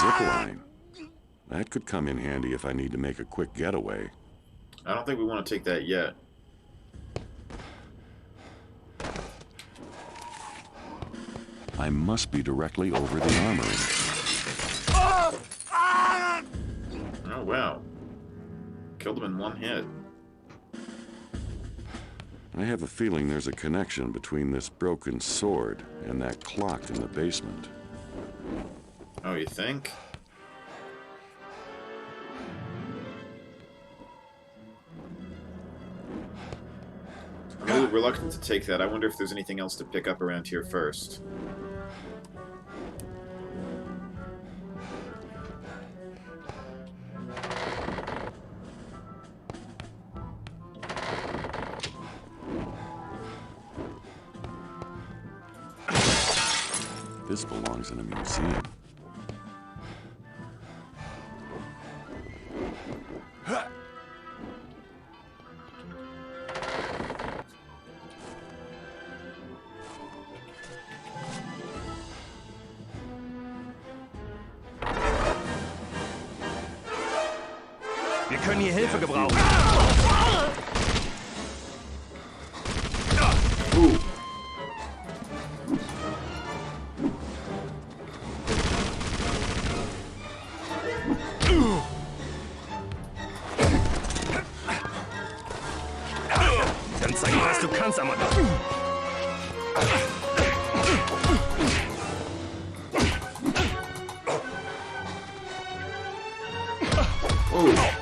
Zip line. That could come in handy if I need to make a quick getaway. I don't think we want to take that yet. I must be directly over the armory. Oh, wow. Killed him in one hit. I have a feeling there's a connection between this broken sword and that clock in the basement. Oh, you think? I'm a little reluctant to take that. I wonder if there's anything else to pick up around here first. This belongs in a museum. Wir können hier Hilfe gebrauchen. Ooh. Dann zeig mir, was du kannst, Amateur. Oh.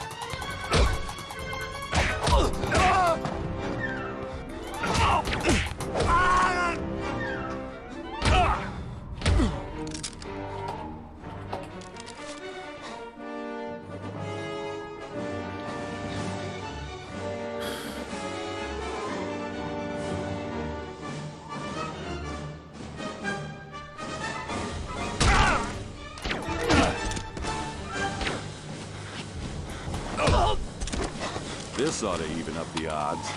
This ought to even up the odds.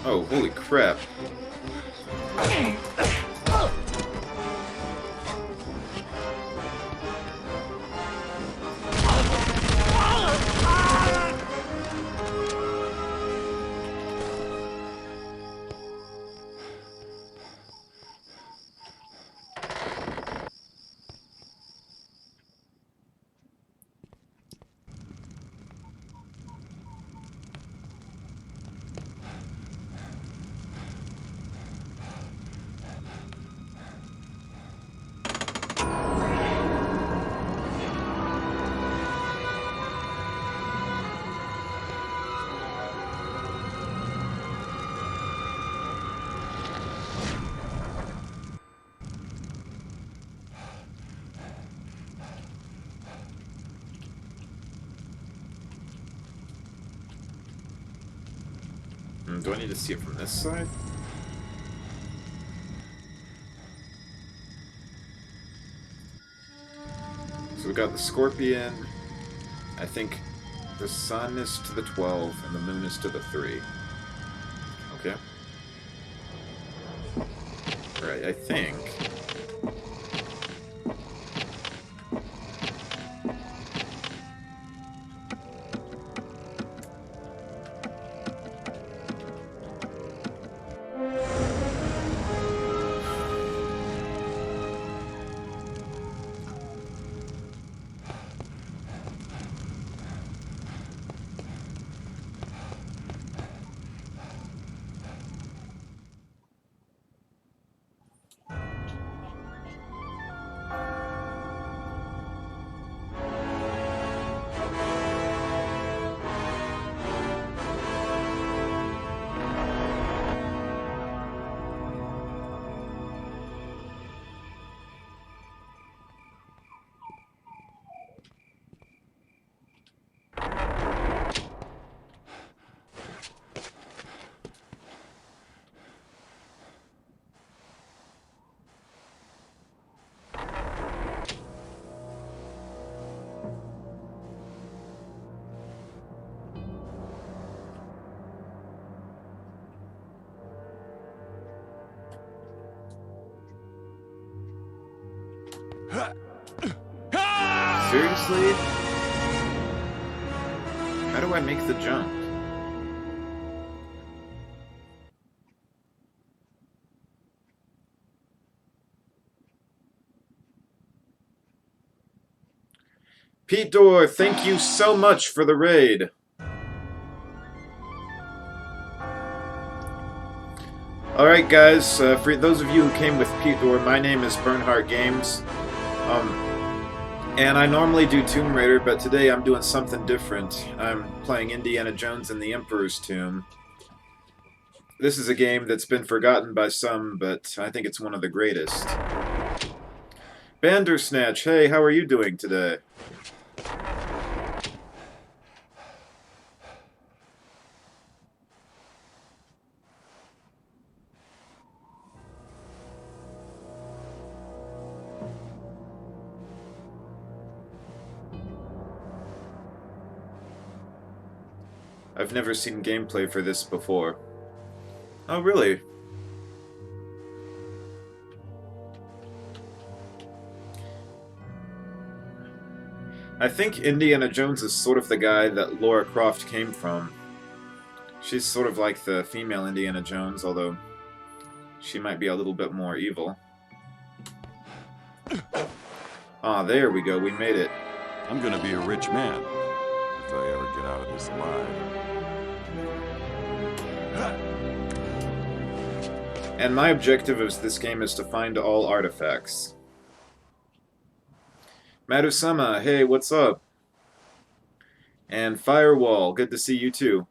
Oh, holy crap. Do I need to see it from this side? So we got the Scorpion. I think the Sun is to the 12 and the Moon is to the 3. Okay. Alright, I think... Seriously? How do I make the jump? Pete Dorr, thank you so much for the raid. Alright guys, for those of you who came with Pete Dorr, my name is Bernhardt Games. And I normally do Tomb Raider, but today I'm doing something different. I'm playing Indiana Jones and the Emperor's Tomb. This is a game that's been forgotten by some, but I think it's one of the greatest. Bandersnatch, hey, how are you doing today? I've never seen gameplay for this before. Oh, really? I think Indiana Jones is sort of the guy that Lara Croft came from. She's sort of like the female Indiana Jones, although she might be a little bit more evil. Ah, there we go, we made it. I'm gonna be a rich man if I ever get out of this alive. And my objective of this game is to find all artifacts. Madusama, hey, what's up? And Firewall, good to see you too.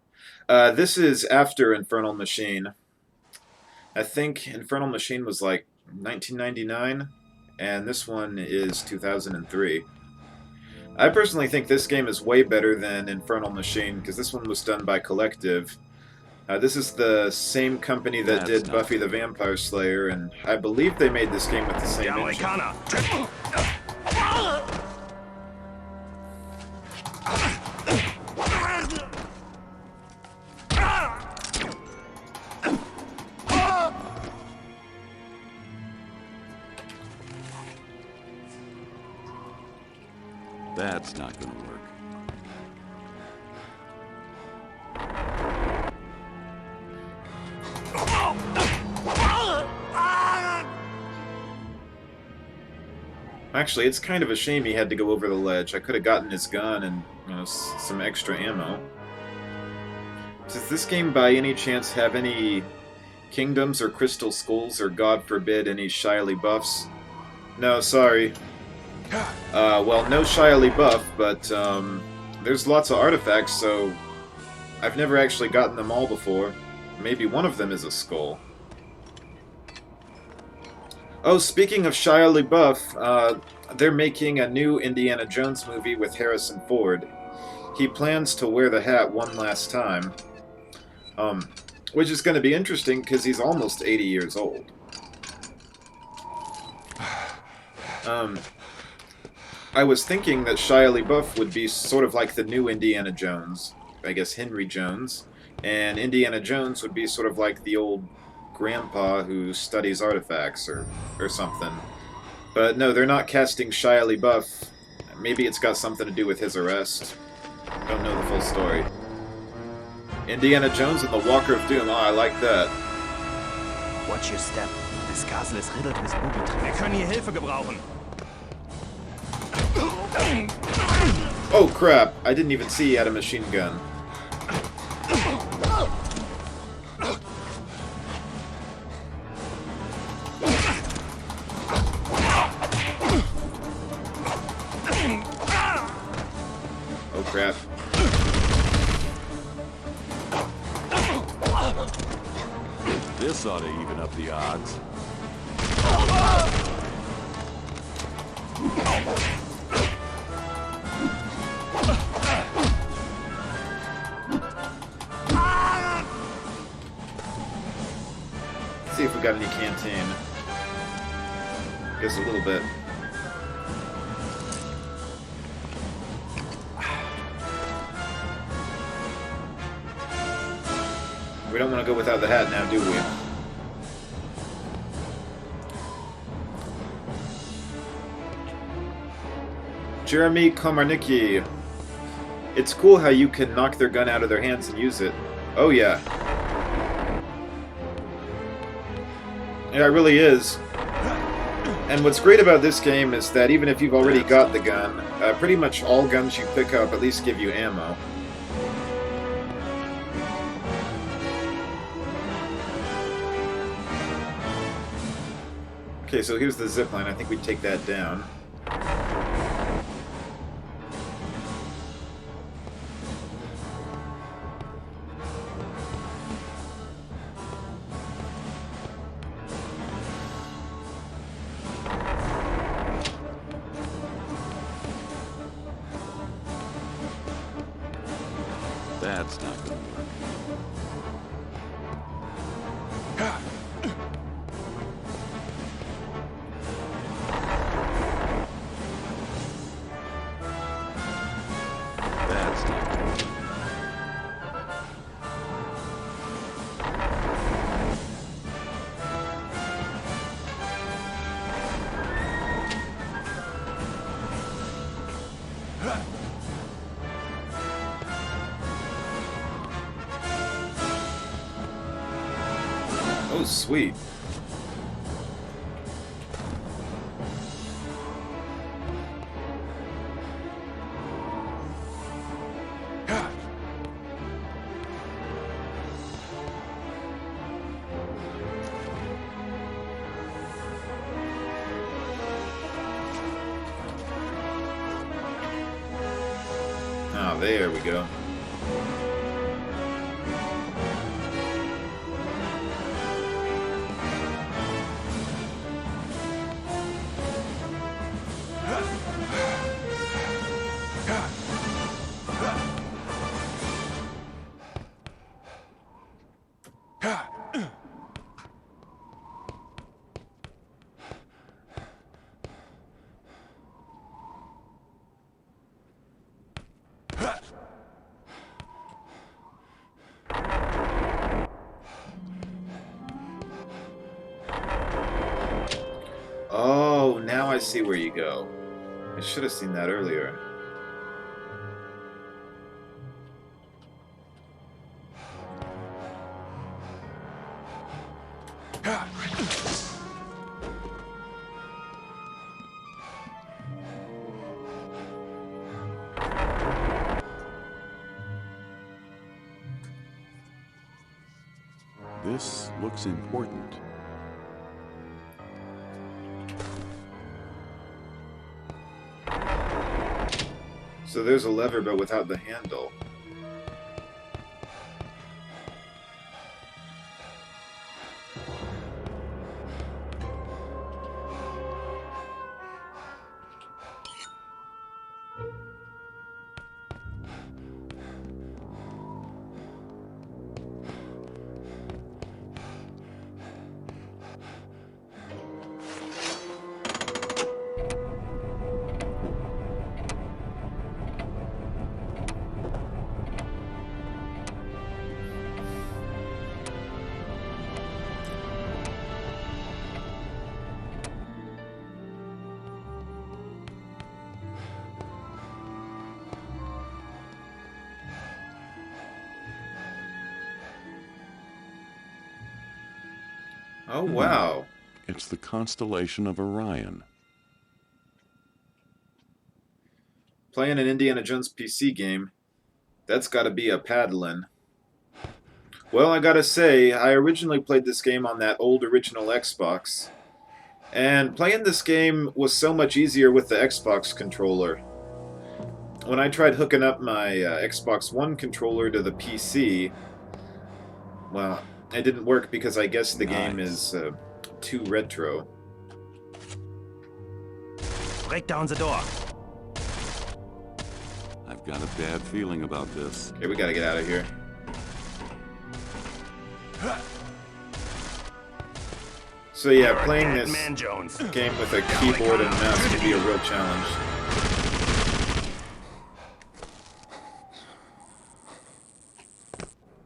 This is after Infernal Machine. I think Infernal Machine was like 1999, and this one is 2003. I personally think this game is way better than Infernal Machine, because this one was done by Collective. This is the same company that did Buffy the Vampire Slayer, and I believe they made this game with the same engine. That's not gonna work. Actually, it's kind of a shame he had to go over the ledge. I could have gotten his gun and, you know, some extra ammo. Does this game by any chance have any kingdoms or crystal skulls or, God forbid, any Shia LaBeoufs? No, sorry. Well, no Shia LaBeouf, but there's lots of artifacts, so I've never actually gotten them all before. Maybe one of them is a skull. Oh, speaking of Shia LaBeouf, they're making a new Indiana Jones movie with Harrison Ford. He plans to wear the hat one last time, which is going to be interesting because he's almost 80 years old. I was thinking that Shia LaBeouf would be sort of like the new Indiana Jones, I guess Henry Jones, and Indiana Jones would be sort of like the old grandpa who studies artifacts or something. But no, they're not casting Shia LaBeouf. Maybe it's got something to do with his arrest. Don't know the full story. Indiana Jones and the Walker of Doom. Oh, I like that. Watch your step. This castle is riddled with booby traps. Wir können hier Hilfe gebrauchen. Oh crap, I didn't even see he had a machine gun. Oh crap. This ought to even up the odds. See if we got any canteen. Guess a little bit. We don't want to go without the hat now, do we? Jeremy Komarnicki. It's cool how you can knock their gun out of their hands and use it. Oh yeah. Yeah, it really is. And what's great about this game is that even if you've already got the gun, pretty much all guns you pick up at least give you ammo. Okay, so here's the zipline. I think we take that down. That's not gonna work. That's not gonna work. Oh, sweet. Ah, there we go. Oh, now I see where you go. I should have seen that earlier. This looks important. So there's a lever, but without the handle. Oh, wow. It's the constellation of Orion. Playing an Indiana Jones PC game, that's gotta be a paddlin'. Well, I gotta say, I originally played this game on that old original Xbox. And playing this game was so much easier with the Xbox controller. When I tried hooking up my Xbox One controller to the PC, well, it didn't work because I guess the game is too retro. Break down the door. I've got a bad feeling about this. Okay, we gotta get out of here. So yeah, playing this Man Jones. game with a keyboard and mouse can be a real challenge.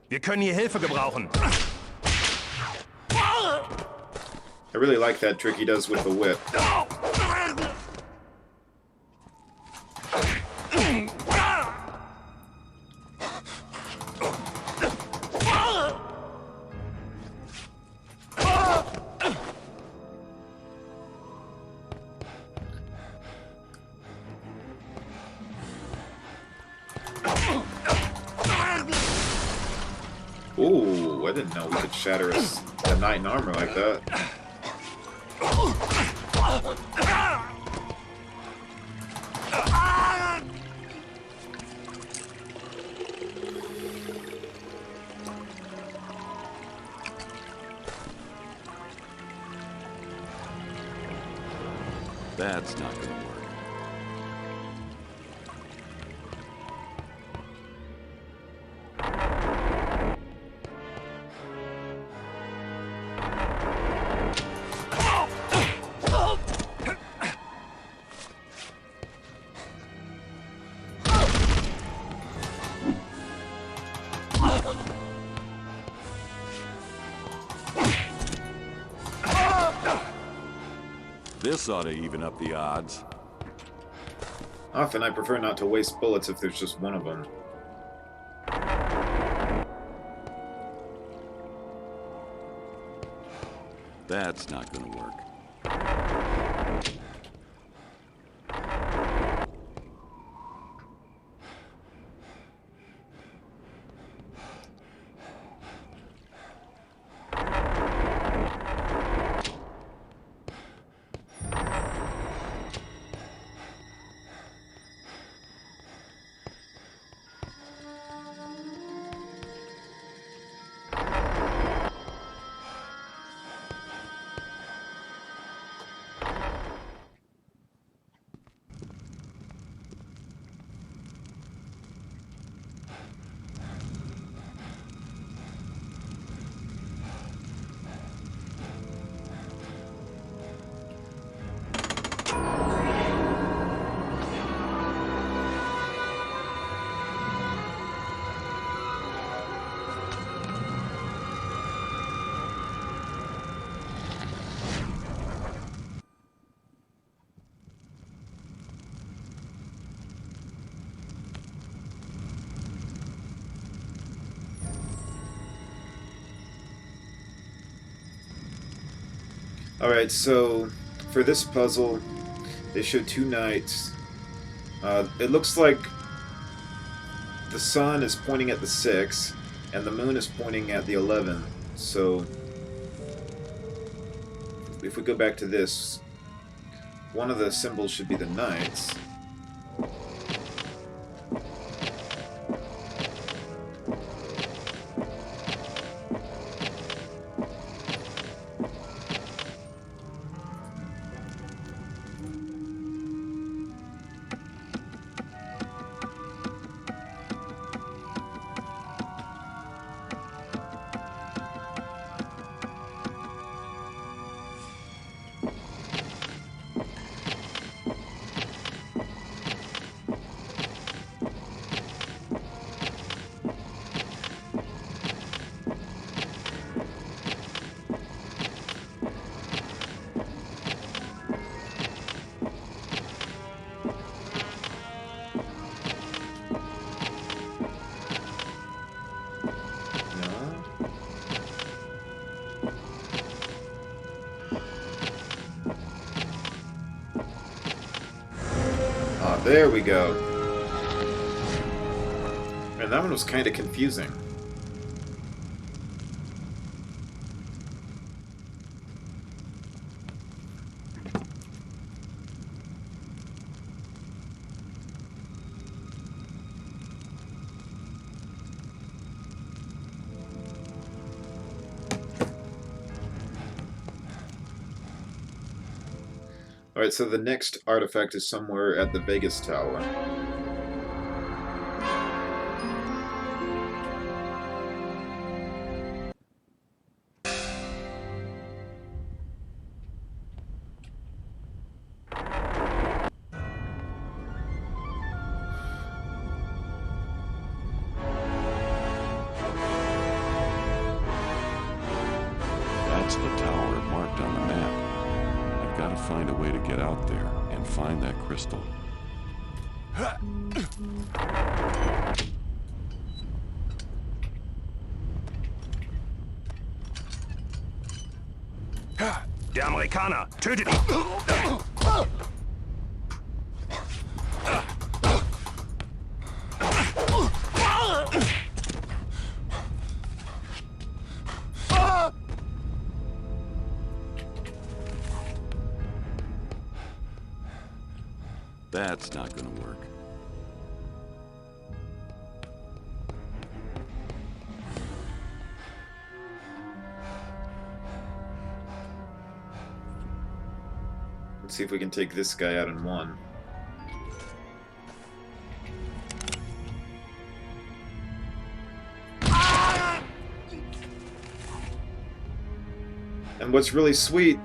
Wir können hier Hilfe gebrauchen. I really like that trick he does with the whip. Ooh, I didn't know we could shatter a knight in armor like that. That's not gonna work. This ought to even up the odds. Often I prefer not to waste bullets if there's just one of them. That's not gonna work. Alright, so for this puzzle, they show two knights. It looks like the sun is pointing at the 6, and the moon is pointing at the 11. So, if we go back to this, one of the symbols should be the knights. There we go. And that one was kind of confusing. Alright, so the next artifact is somewhere at the Vegas Tower. That's the tower marked on the map. I've got to find a way to get out there and find that crystal. Der Amerikaner! Tötet ihn! That's not gonna work. Let's see if we can take this guy out in one. And what's really sweet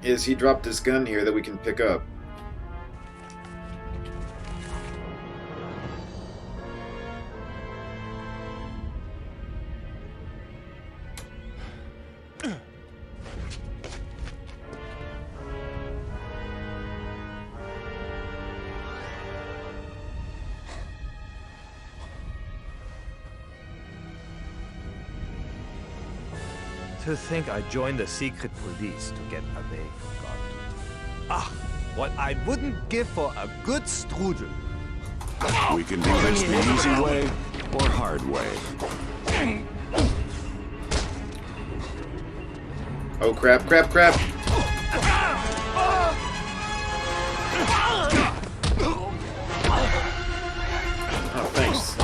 is he dropped his gun here that we can pick up. To think I joined the secret police to get away from God. Ah, what I wouldn't give for a good strudel. We can do this the easy way or hard way. Oh crap, crap, crap! Oh, thanks.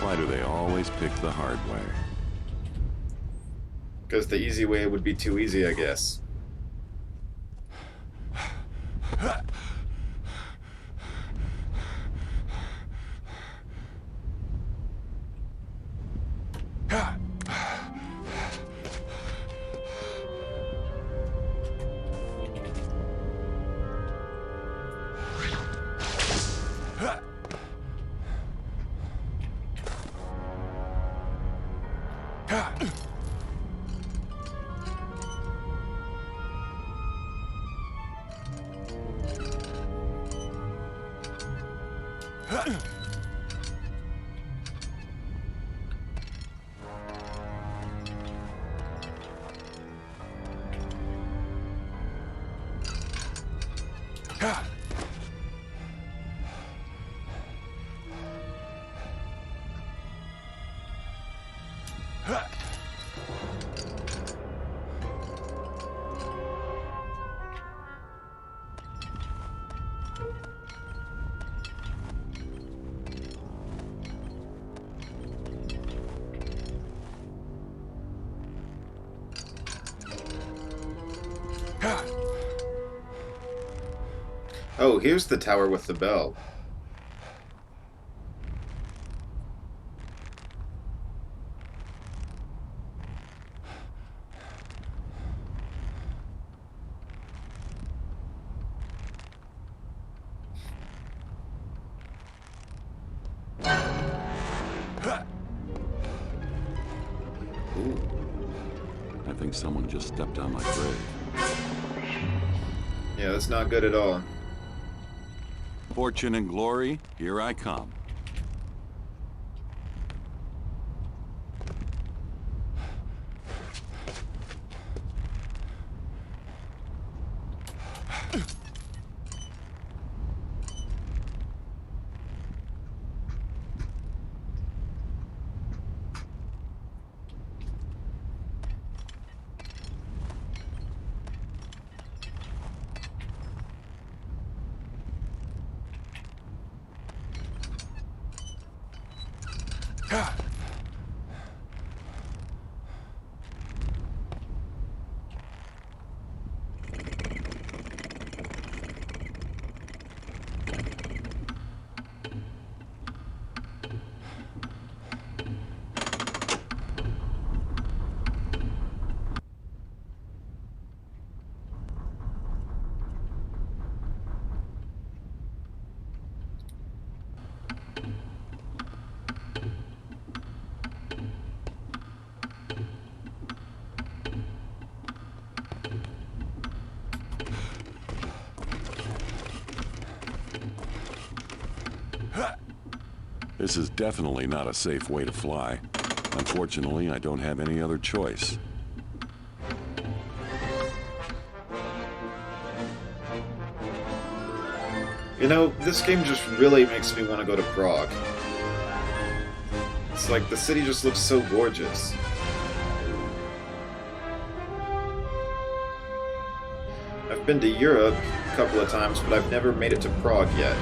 Why do they always pick the hard way? Because the easy way would be too easy, I guess. Oh, here's the tower with the bell. Ooh. I think someone just stepped on my grave. Yeah, that's not good at all. Fortune and glory, here I come. This is definitely not a safe way to fly. Unfortunately, I don't have any other choice. You know, this game just really makes me want to go to Prague. It's like the city just looks so gorgeous. I've been to Europe a couple of times, but I've never made it to Prague yet.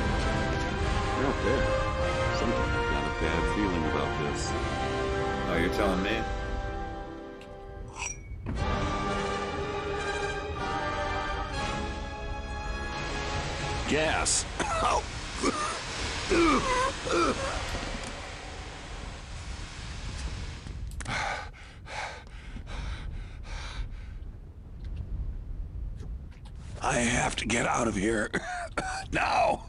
Not bad. Something I've got a bad feeling about this. Oh, you're telling me? Gas! I have to get out of here. Now!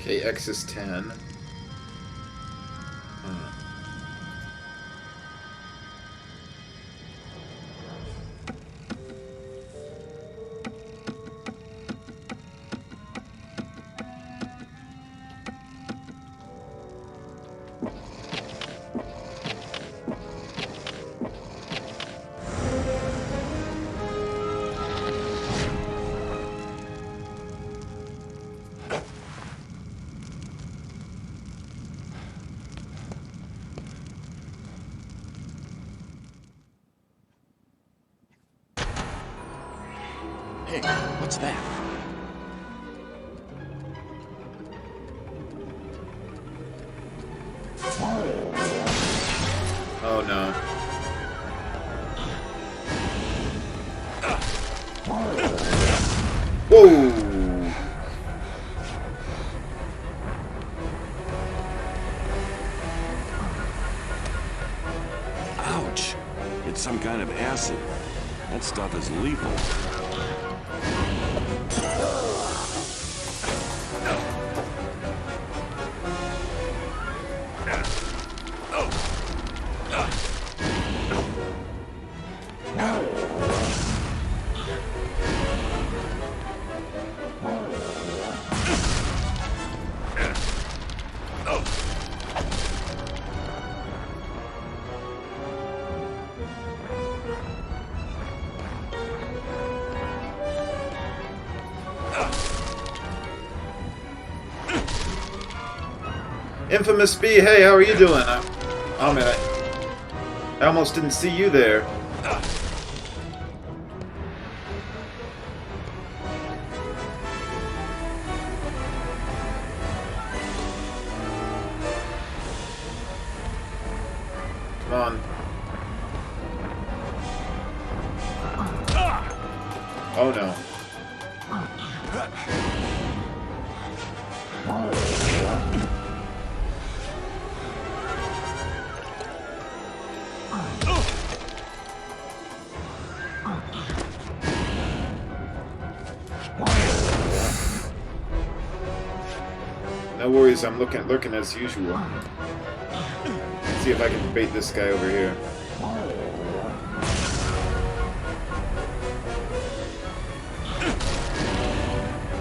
Okay, X is 10. Hey, what's that? Oh no. Whoa! Ouch! It's some kind of acid. That stuff is lethal. Infamous B, hey, how are you doing? Oh man, I almost didn't see you there. Come on. Oh no. No worries, I'm lurking as usual. See if I can bait this guy over here.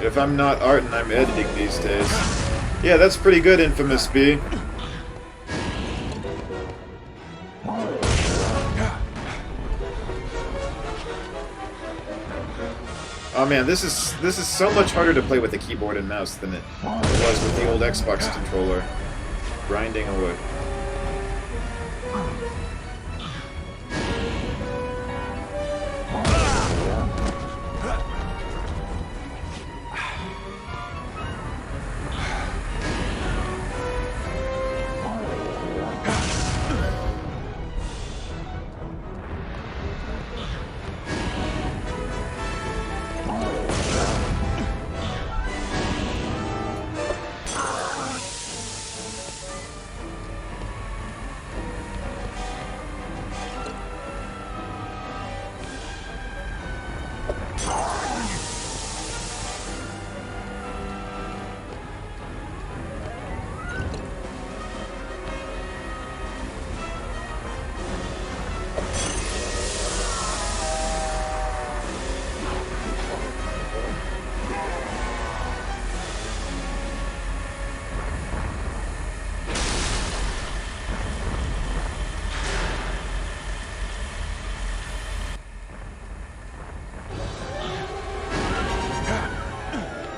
If I'm not Artin, I'm editing these days. Yeah, that's pretty good, Infamous B. Oh man, this is so much harder to play with a keyboard and mouse than it was with the old Xbox controller. Grinding away.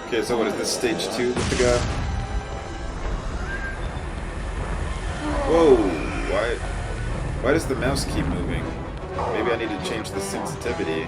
Okay, so what is this, stage 2 with the guy? Whoa, why does the mouse keep moving? Maybe I need to change the sensitivity.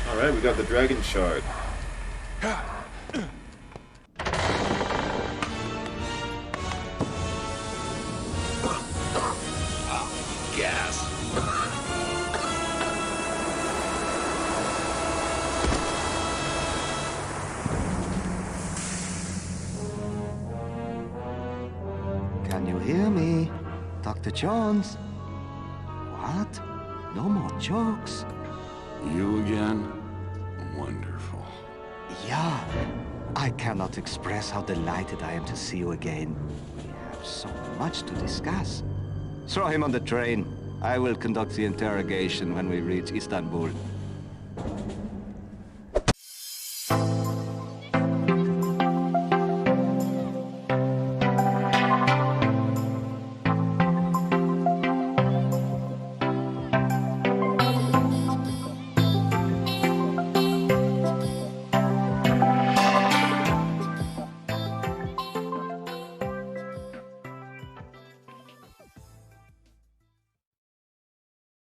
Alright, we got the Dragon Shard. Gas. Can you hear me? Dr. Jones? What? No more jokes? You again? Wonderful. Yeah. I cannot express how delighted I am to see you again. We have so much to discuss. Throw him on the train. I will conduct the interrogation when we reach Istanbul.